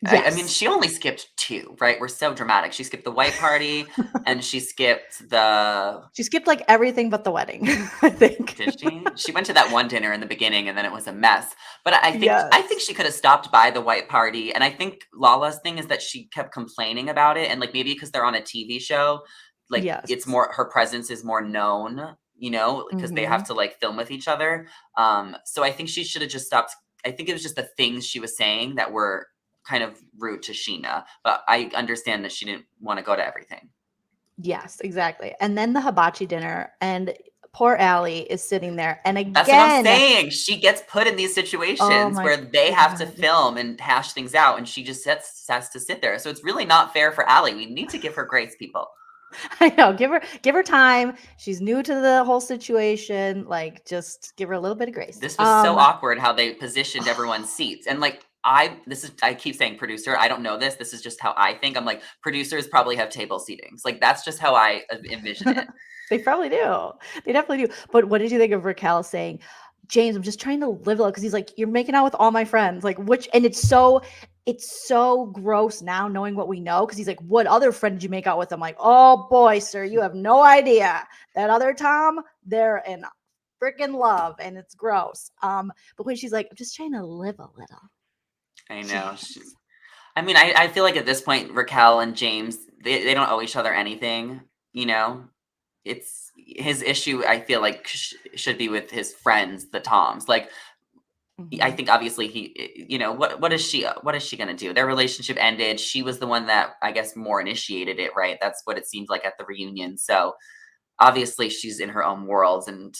I mean, Yes. she only skipped two, right? We're so dramatic. She skipped the white party and she skipped the She skipped like everything but the wedding, I think. Did she? She went to that one dinner in the beginning and then it was a mess. But I think Yes. she could have stopped by the white party. And I think Lala's thing is that she kept complaining about it. And like maybe because they're on a TV show, like it's Yes. more her presence is more known, because they have Mhm. to like film with each other. So I think she should have just stopped. I think it was just the things she was saying that were kind of rude to Sheena. But I understand that she didn't want to go to everything. Yes, exactly. And then the hibachi dinner, and poor Allie is sitting there. And That's what I'm again, saying. She gets put in these oh situations my where they have to God. film and hash things out, and she just has to sit there. So it's really not fair for Allie. We need to give her grace, people. I know. Give her time. She's new to the whole situation. Like, just give her a little bit of grace. This was so awkward how they positioned everyone's seats. And like I keep saying producer. I don't know this. This is just how I think. I'm like, producers probably have table seatings. Like that's just how I envision it. They probably do. They definitely do. But what did you think of Raquel saying, James, I'm just trying to live low? Because he's like, you're making out with all my friends. Like, and it's so gross now knowing what we know. Because he's like, what other friend did you make out with? I'm like, oh boy, sir, you have no idea. That other Tom, they're in freaking love, and it's gross. But when she's like, I'm just trying to live a little. I know. Jeez. I mean, I feel like at this point, Raquel and James, they don't owe each other anything, you know? It's his issue, I feel like, should be with his friends, the Toms. Like, I Mhm. think obviously what is she gonna do? Their relationship ended. She was the one that I guess more initiated it, right? That's what it seems like at the reunion. So obviously she's in her own world and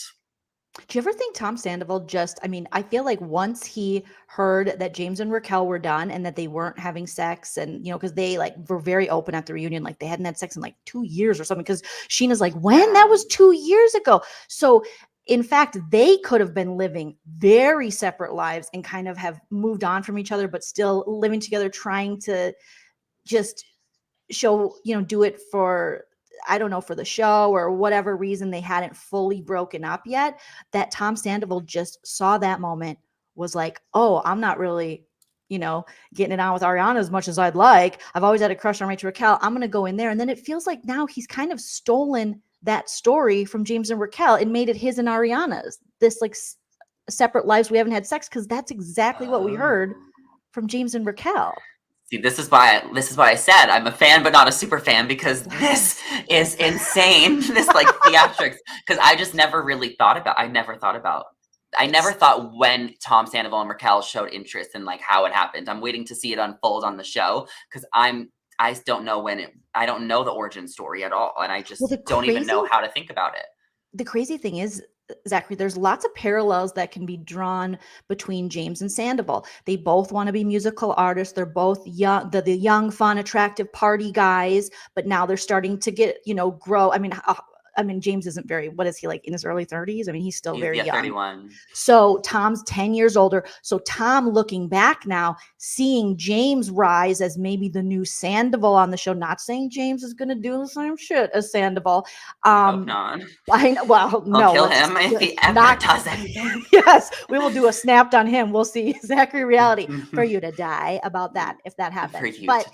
Do you ever think Tom Sandoval I mean, I feel like once he heard that James and Raquel were done and that they weren't having sex, and, because they like were very open at the reunion, like they hadn't had sex in like 2 years or something. Because Sheena's like, when? That yeah. was 2 years ago. So, in fact, they could have been living very separate lives and kind of have moved on from each other, but still living together, trying to just show, do it for, I don't know, for the show or whatever reason they hadn't fully broken up yet, that Tom Sandoval just saw that moment, was like, oh, I'm not really, getting it on with Ariana as much as I'd like. I've always had a crush on Rachel Raquel. I'm going to go in there. And then it feels like now he's kind of stolen that story from James and Raquel and made it his and Ariana's. This like separate lives, we haven't had sex, because that's exactly what we Oh. heard from James and Raquel. See, this is why I said I'm a fan but not a super fan because this Yes. is insane. This like theatrics because I never thought when Tom Sandoval and Raquel showed interest in like how it happened. I'm waiting to see it unfold on the show because I don't know I don't know the origin story at all, and I Well, just don't even know how to think about it. the crazy thing is, Zachary, there's lots of parallels that can be drawn between James and Sandoval. They both want to be musical artists. They're both young, the young, fun, attractive party guys, but now they're starting to get, grow. I mean, I mean, James isn't what is he, like, in his early 30s? I mean, he's still very young. 31. So Tom's 10 years older. So Tom, looking back now, seeing James rise as maybe the new Sandoval on the show, not saying James is going to do the same shit as Sandoval. I hope not. I know, well, I'll no, kill let's him if he ever not does anything. yes, we will do a snapped on him. We'll see Zachary reality for you to die about that if that For happens. you But to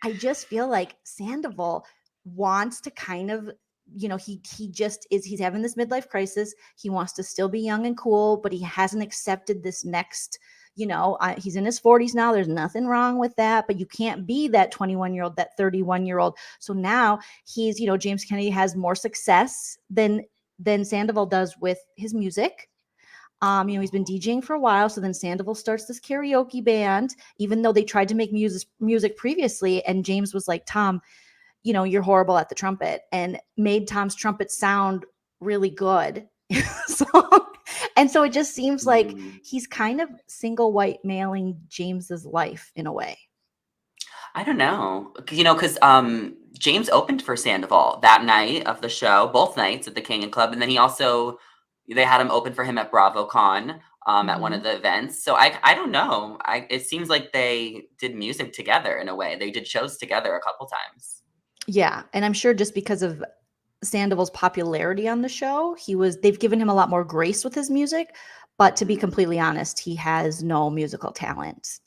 I just feel like Sandoval wants to kind of, he just is, he's having this midlife crisis. He wants to still be young and cool, but he hasn't accepted this next, he's in his 40s now. There's nothing wrong with that, but you can't be that 21-year-old, that 31-year-old. So now he's, James Kennedy has more success than Sandoval does with his music. He's been DJing for a while. So then Sandoval starts this karaoke band, even though they tried to make music previously. And James was like, Tom, you're horrible at the trumpet, and made Tom's trumpet sound really good. And so it just seems like he's kind of single white mailing James's life in a way. I don't know, because James opened for Sandoval that night of the show, both nights at the King and Club, and then they had him open for him at BravoCon at one of the events. So I don't know. It seems like they did music together in a way. They did shows together a couple times. Yeah, and I'm sure just because of Sandoval's popularity on the show, they've given him a lot more grace with his music. But to be completely honest, he has no musical talent.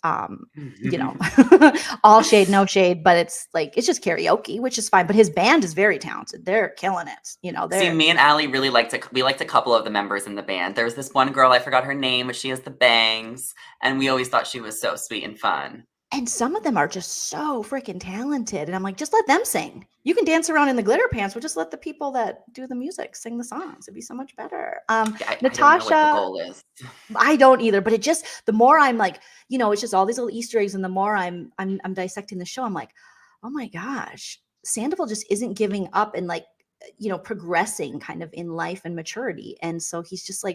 All shade, no shade, but it's just karaoke, which is fine. But his band is very talented. They're killing it. See, me and Allie really liked a couple of the members in the band. There was this one girl, I forgot her name, but she has the bangs, and we always thought she was so sweet and fun. And some of them are just so freaking talented. And I'm like, just let them sing. You can dance around in the glitter pants, but just let the people that do the music sing the songs. It'd be so much better. Natasha, I don't know what the goal is. I don't either, but the more I'm like, it's just all these little Easter eggs. And the more I'm dissecting the show, I'm like, oh my gosh, Sandoval just isn't giving up and progressing kind of in life and maturity. And so he's just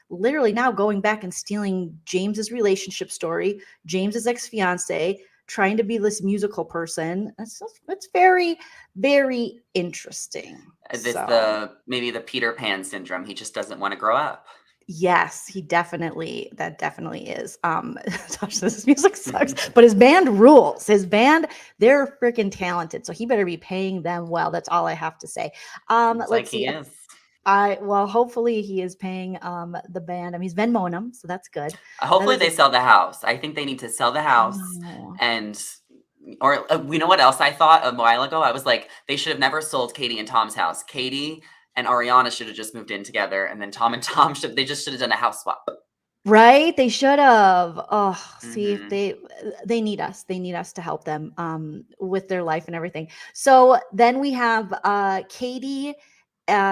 literally now going back and stealing James's relationship story, James's ex-fiance, trying to be this musical person. That's very, very interesting. It's maybe the Peter Pan syndrome. He just doesn't want to grow up. Yes, that definitely is. This music sucks, but his band rules. His band, they're freaking talented. So he better be paying them well. That's all I have to say. Let's see. He is. Hopefully he is paying the band. I mean, he's Venmoing them, so that's good. Hopefully they sell the house. I think they need to sell the house or you know what else I thought a while ago? I was like, they should have never sold Katie and Tom's house. Katie and Ariana should have just moved in together, and then Tom and Tom should have done a house swap. Right? They should have. Oh, see, if they need us. They need us to help them with their life and everything. So then we have Katie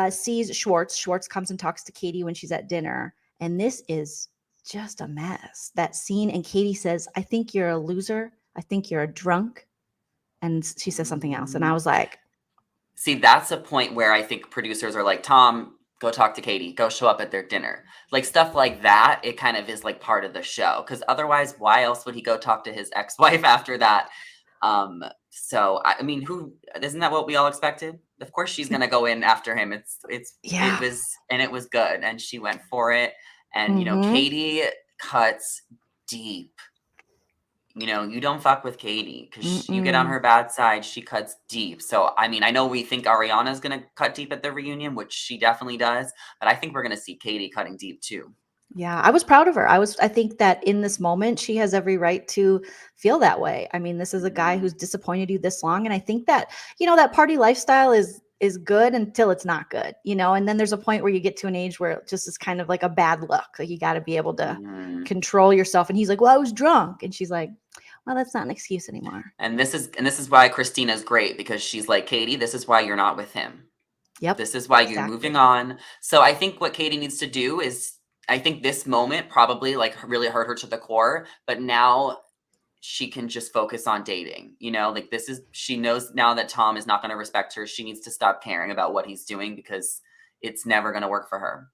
sees Schwartz. Schwartz comes and talks to Katie when she's at dinner, and this is just a mess. That scene, and Katie says, "I think you're a loser. I think you're a drunk," and she says something else, and I was like, see, that's a point where I think producers are like, Tom, go talk to Katie, go show up at their dinner. Stuff like that, it kind of is part of the show. Because otherwise, why else would he go talk to his ex-wife after that? So, I mean, isn't that what we all expected? Of course, she's going to go in after him. It was good. And she went for it. And, Katie cuts deep. You don't fuck with Katie because you get on her bad side. She cuts deep. So, I mean, I know we think Ariana's going to cut deep at the reunion, which she definitely does. But I think we're going to see Katie cutting deep too. Yeah, I was proud of her. I think that in this moment, she has every right to feel that way. I mean, this is a guy who's disappointed you this long. And I think that, that party lifestyle is good until it's not good, and then there's a point where you get to an age where it just is kind of like a bad look. You got to be able to control yourself. And he's like, well, I was drunk. And she's like, well, that's not an excuse anymore. And this is why Christina's great, because she's like, Katie, this is why you're not with him. Yep. This is why you're moving on. So I think what Katie needs to do is, I think this moment probably really hurt her to the core, but now she can just focus on dating. She knows now that Tom is not going to respect her. She needs to stop caring about what he's doing because it's never going to work for her.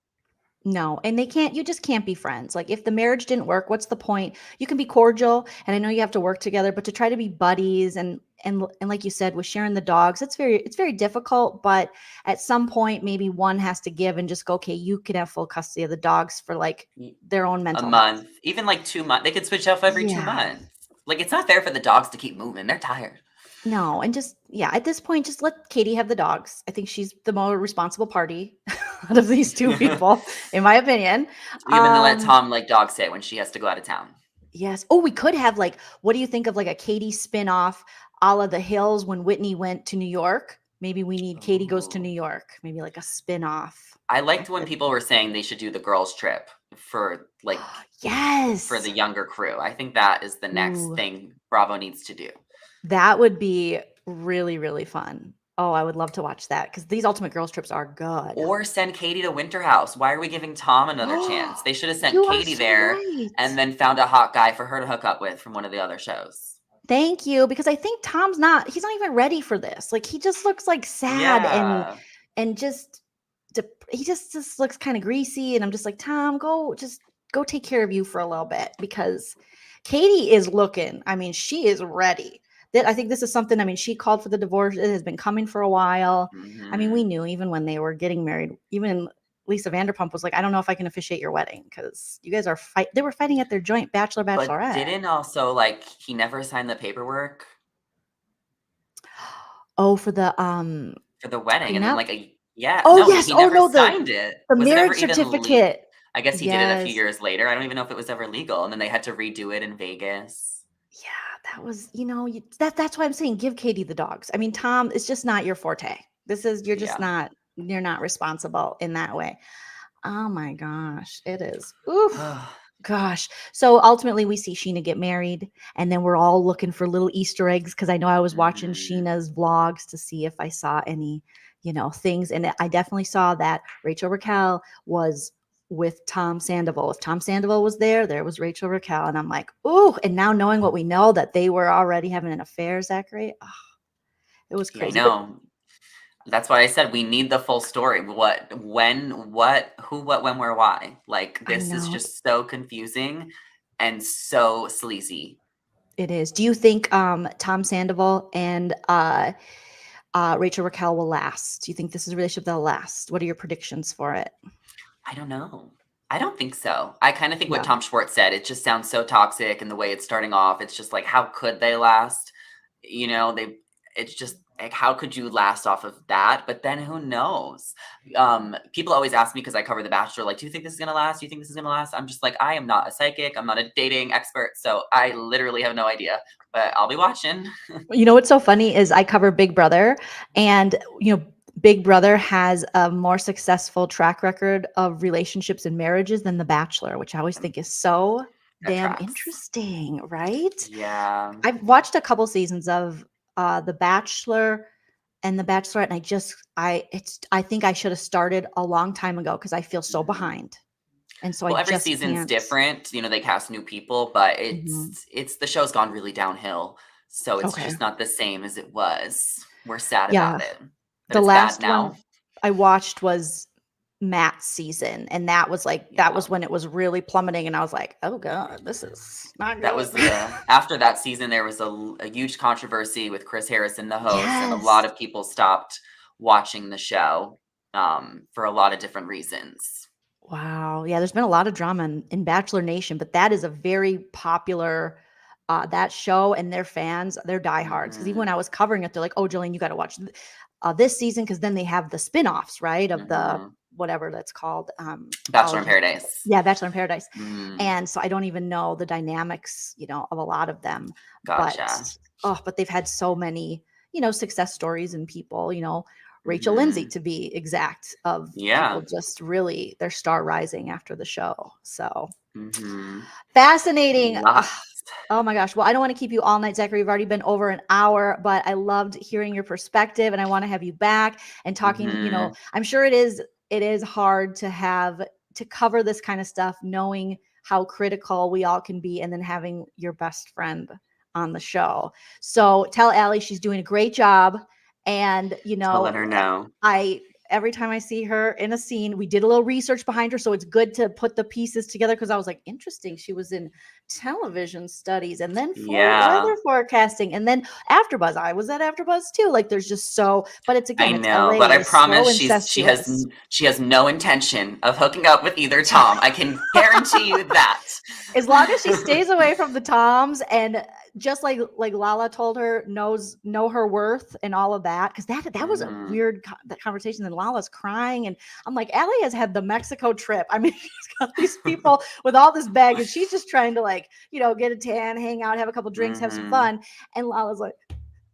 No, and you just can't be friends. If the marriage didn't work, what's the point? You can be cordial, and I know you have to work together, but to try to be buddies and and like you said, with sharing the dogs, it's very difficult, but at some point maybe one has to give and just go, okay, you can have full custody of the dogs for like their own A mental health. month, even like 2 months. They could switch off every 2 months. Like, it's not fair for the dogs to keep moving. They're tired. No, and just at this point, just let Katie have the dogs. I think she's the more responsible party out of these two people, in my opinion. Even to let Tom like dog sit when she has to go out of town. Yes. Oh, we could have like, what do you think of like a Katie spinoff a la The Hills when Whitney went to New York? Maybe we need Katie Goes to New York. Maybe like a spinoff. I liked when people were saying they should do the girls' trip for like yes, for the younger crew. I think that is the next thing Bravo needs to do. That would be really, really fun. Oh, I would love to watch that because these Ultimate Girls trips are good. Or send Katie to Winter House. Why are we giving Tom another chance? They should have sent Katie there and then found a hot guy for her to hook up with from one of the other shows. Thank you, because I think he's not even ready for this. Like, he just looks like sad and just he just looks kind of greasy, and I'm just like, Tom, go take care of you for a little bit, because Katie is looking, I mean, she is ready. That I think this is something, I mean, she called for the divorce. It has been coming for a while. I mean, we knew even when they were getting married, even Lisa Vanderpump was like, I don't know if I can officiate your wedding because you guys are they were fighting at their joint bachelorette. But didn't also like he never signed the paperwork? Oh, for the wedding, and then like he never signed it. The marriage certificate. I guess he did it a few years later. I don't even know if it was ever legal, and then they had to redo it in Vegas. Yeah, that was, that's why I'm saying give Katie the dogs. I mean, Tom, it's just not your forte. You're just not, you're not responsible in that way. Oh my gosh, it is. Oof. Gosh. So ultimately we see Sheena get married, and then we're all looking for little Easter eggs, because I know I was watching Sheena's vlogs to see if I saw any, things. And I definitely saw that Rachel Raquel was with Tom Sandoval. If Tom Sandoval was there was Rachel Raquel. And I'm like, ooh, and now knowing what we know, that they were already having an affair, Zachary, it was crazy. I know. That's why I said we need the full story. What, when, what, who, what, when, where, why. Like, this is just so confusing and so sleazy. It is. Do you think Tom Sandoval and Rachel Raquel will last? Do you think this is a relationship that'll last? What are your predictions for it? I don't know. I don't think so. I kind of think what Tom Schwartz said, it just sounds so toxic, and the way it's starting off, it's just like, how could they last? It's just like, how could you last off of that? But then who knows? People always ask me, because I cover The Bachelor, like, do you think this is going to last? Do you think this is going to last? I'm just like, I am not a psychic. I'm not a dating expert. So I literally have no idea, but I'll be watching. What's so funny is I cover Big Brother, and, Big Brother has a more successful track record of relationships and marriages than The Bachelor, which I always think is so damn interesting, right? Yeah. I've watched a couple seasons of The Bachelor and The Bachelorette, and I think I should have started a long time ago, because I feel so behind. And so every season's different. They cast new people, but it's the show's gone really downhill. So it's just not the same as it was. We're sad about it. But the last one I watched was Matt's season, and that was that was when it was really plummeting, and I was like, oh god, this is not good. That was after that season, there was a huge controversy with Chris Harrison, the host, and a lot of people stopped watching the show for a lot of different reasons. Wow. Yeah, there's been a lot of drama in Bachelor Nation, but that is a very popular that show, and their fans, they're diehards. Because even when I was covering it, they're like, oh, Joleen, you got to watch this season, because then they have the spinoffs, right, of the whatever that's called. Bachelor in Paradise. Yeah, Bachelor in Paradise. And so I don't even know the dynamics, of a lot of them. Gotcha. But they've had so many, success stories, and people, Rachel Lindsay, to be exact, of people just really, their star rising after the show. So fascinating. Oh my gosh. Well, I don't want to keep you all night, Zachary. We've already been over an hour, but I loved hearing your perspective, and I want to have you back and talking, I'm sure it is hard to cover this kind of stuff, knowing how critical we all can be, and then having your best friend on the show. So tell Allie she's doing a great job. And, I'll let her know. I every time I see her in a scene. We did a little research behind her, so it's good to put the pieces together because I was like, interesting. She was in television studies and then for Yeah. weather forecasting and then AfterBuzz. I was at AfterBuzz too. Like there's just so, but it's I again, it's know, but LA I is so promise incestuous. she has no intention of hooking up with either Tom. I can guarantee you that. As long as she stays away from the Toms and just like Lala told her, know her worth and all of that, because that was a weird that conversation. And Lala's crying, and I'm like, Allie has had the Mexico trip. I mean, she's got these people with all this bag, and she's just trying to like get a tan, hang out, have a couple drinks, have some fun. And Lala's like,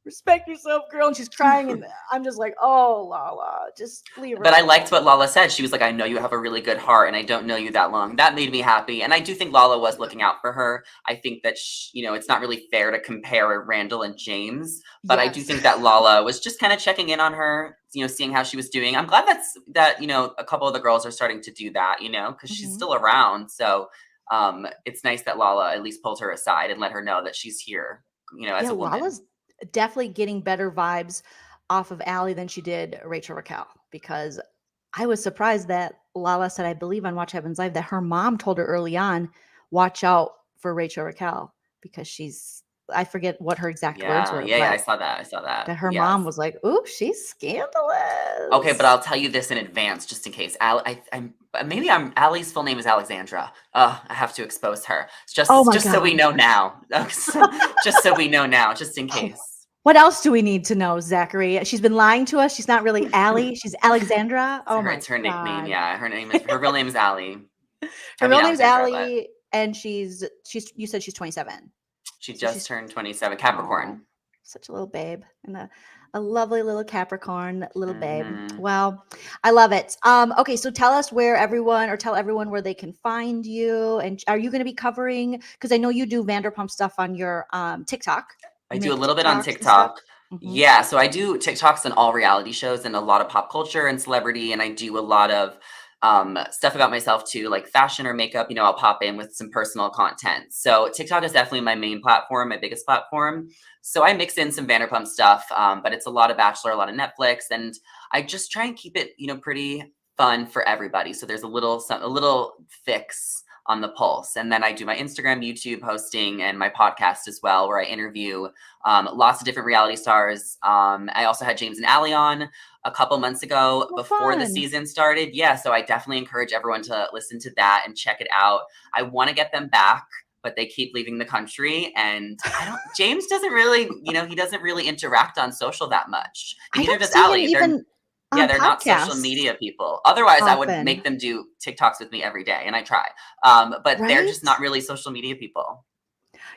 respect yourself, girl. And she's crying. And I'm just like, oh, Lala, just leave her But I alone. liked what Lala said. She was like, I know you have a really good heart and I don't know you that long. That made me happy. And I do think Lala was looking out for her. I think that, it's not really fair to compare Randall and James, but I do think that Lala was just kind of checking in on her, seeing how she was doing. I'm glad that a couple of the girls are starting to do that, because she's still around. So it's nice that Lala at least pulled her aside and let her know that she's here, as a woman. Lala's definitely getting better vibes off of Allie than she did Rachel Raquel, because I was surprised that Lala said, I believe on Watch Happens Live, that her mom told her early on, watch out for Rachel Raquel because I forget what her exact words were. Yeah, I saw that. That her mom was like, ooh, she's scandalous. Okay, but I'll tell you this in advance, just in case. Allie's full name is Alexandra. I have to expose her. Just so we know now. Just so we know now, just in case. What else do we need to know, Zachary? She's been lying to us. She's not really Allie. She's Alexandra. It's her nickname. Yeah, her real name is Allie. Her real name's Allie, and you said she's 27. She just turned 27. Capricorn. Such a little babe and a lovely little Capricorn little babe. Wow. I love it. Okay. So tell everyone where they can find you. And are you going to be covering, because I know you do Vanderpump stuff on your TikTok. I do a little bit on TikTok. Yeah. So I do TikToks on all reality shows and a lot of pop culture and celebrity. And I do a lot of stuff about myself too, like fashion or makeup. I'll pop in with some personal content. So TikTok is definitely my main platform, my biggest platform. So I mix in some Vanderpump stuff, but it's a lot of Bachelor, a lot of Netflix, and I just try and keep it, pretty fun for everybody. So there's a little fix on the pulse. And then I do my Instagram, YouTube hosting, and my podcast as well, where I interview lots of different reality stars. I also had James and Allie on a couple months ago before the season started. Yeah, so I definitely encourage everyone to listen to that and check it out. I want to get them back, but they keep leaving the country, and James doesn't really, he doesn't really interact on social that much. And neither does Allie. They're not social media people. Otherwise, I would make them do TikToks with me every day, and I try. But they're just not really social media people.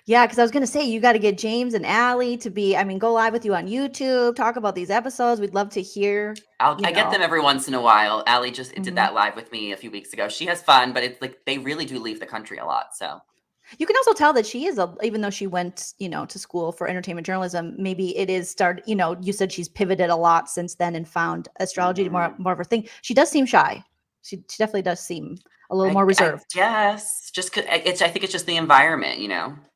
Yeah, because I was going to say, you got to get James and Allie to go live with you on YouTube, talk about these episodes. We'd love to hear. I get them every once in a while. Allie just did that live with me a few weeks ago. She has fun, but it's like they really do leave the country a lot. So you can also tell that she is, even though she went, to school for entertainment journalism, maybe it is you said she's pivoted a lot since then and found astrology more of her thing. She does seem shy. She definitely does seem a little more reserved. Yes, just I think it's just the environment,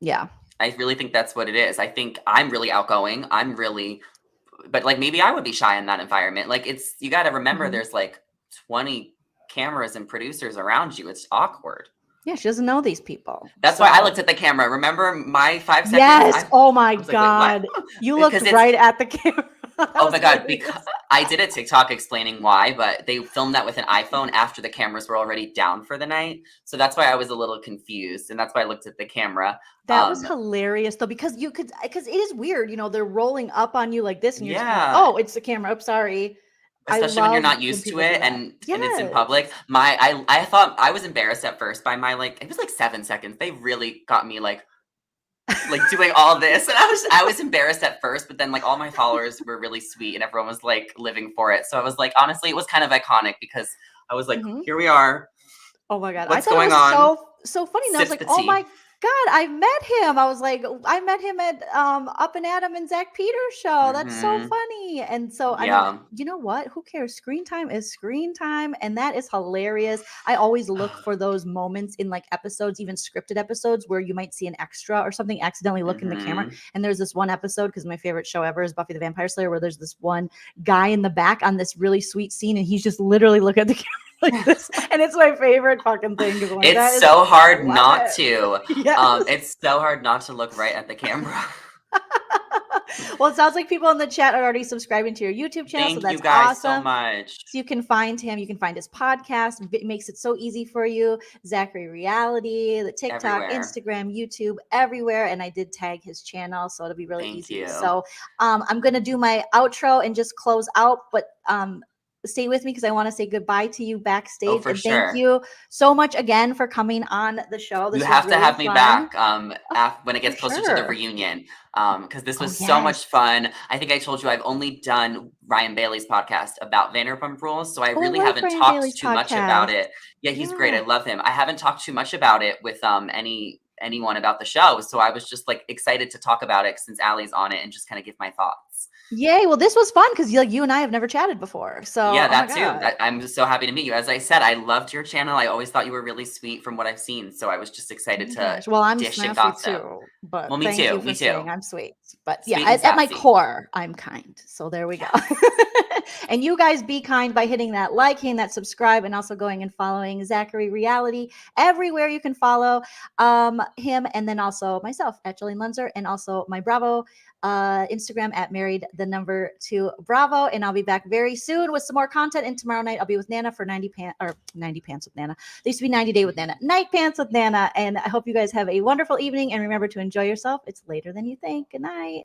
Yeah. I really think that's what it is. I think I'm really outgoing. But like maybe I would be shy in that environment. Like you got to remember there's like 20 cameras and producers around you. It's awkward. Yeah, she doesn't know these people. That's why I looked at the camera. Remember my 5 seconds? Yes. Oh my God. You looked right at the camera. Oh my God. Because I did a TikTok explaining why, but they filmed that with an iPhone after the cameras were already down for the night. So that's why I was a little confused. And that's why I looked at the camera. That was hilarious though, because because it is weird. They're rolling up on you like this and you're just like, oh, it's the camera. Oh, sorry. Especially when you're not used to it and it's in public. I thought I was embarrassed at first by it was like 7 seconds. They really got me like doing all this. And I was embarrassed at first, but then all my followers were really sweet and everyone was living for it. So I was honestly, it was kind of iconic because I was here we are. Oh my God. What's going on? So funny. And I was like, oh my God, I met him. I was like, I met him at Up and Adam and Zach Peters show. That's so Mhm. funny. And so, I mean, Yeah. you know what? Who cares? Screen time is screen time, and that is hilarious. I always look for those moments in like episodes, even scripted episodes, where you might see an extra or something accidentally look in the camera. Mhm. And there's this one episode, because my favorite show ever is Buffy the Vampire Slayer, where there's this one guy in the back on this really sweet scene, and he's just literally looking at the camera like this, and it's my favorite fucking thing, because like, that It's is, so hard love not it. to. Yes. It's so hard not to look right at the camera. Well, it sounds like people in the chat are already subscribing to your YouTube channel, so Thank you that's guys so awesome. much. So you can find him. You can find his podcast. It makes it so easy for you. Zachary Reality, the TikTok, Everywhere. Instagram, YouTube, everywhere. And I did tag his channel, so it'll be really Thank easy. you. So I'm going to do my outro and just close out, but stay with me because I want to say goodbye to you backstage. Oh, for and sure. Thank you so much again for coming on the show. This You have was really to have me fun. back when it gets for closer to the sure. reunion, because this Oh, was so much yes. fun. I think I told you I've only done Ryan Bailey's podcast about Vanderpump Rules, so I Oh, I really like haven't Ryan talked Bailey's too much about podcast. it. Yeah, he's great. Yeah. I love him. I haven't talked too much about it with anyone about the show, so I was just like excited to talk about it since Allie's on it and just kind of give my thoughts. Yay. Well, this was fun because you and I have never chatted before. So Yeah, oh my that too. God. I'm so happy to meet you. As I said, I loved your channel. I always thought you were really sweet from what I've seen, so I was just excited to Gosh. Well, I'm dish and snarky gossip. too, but Well, me thank you too. for Me saying too. I'm sweet. But Sweet yeah, and at my sassy. core, I'm kind. So there we go. And you guys be kind by hitting that like, hitting that subscribe, and also going and following Zachary Reality everywhere you can follow him, and then also myself at Joleen Lunzer, and also my Bravo Instagram at married2 Bravo. And I'll be back very soon with some more content. And tomorrow night I'll be with Nana for 90 Pants with Nana. They used to be 90 Day with Nana, Night Pants with Nana. And I hope you guys have a wonderful evening, and remember to enjoy yourself. It's later than you think. Good night.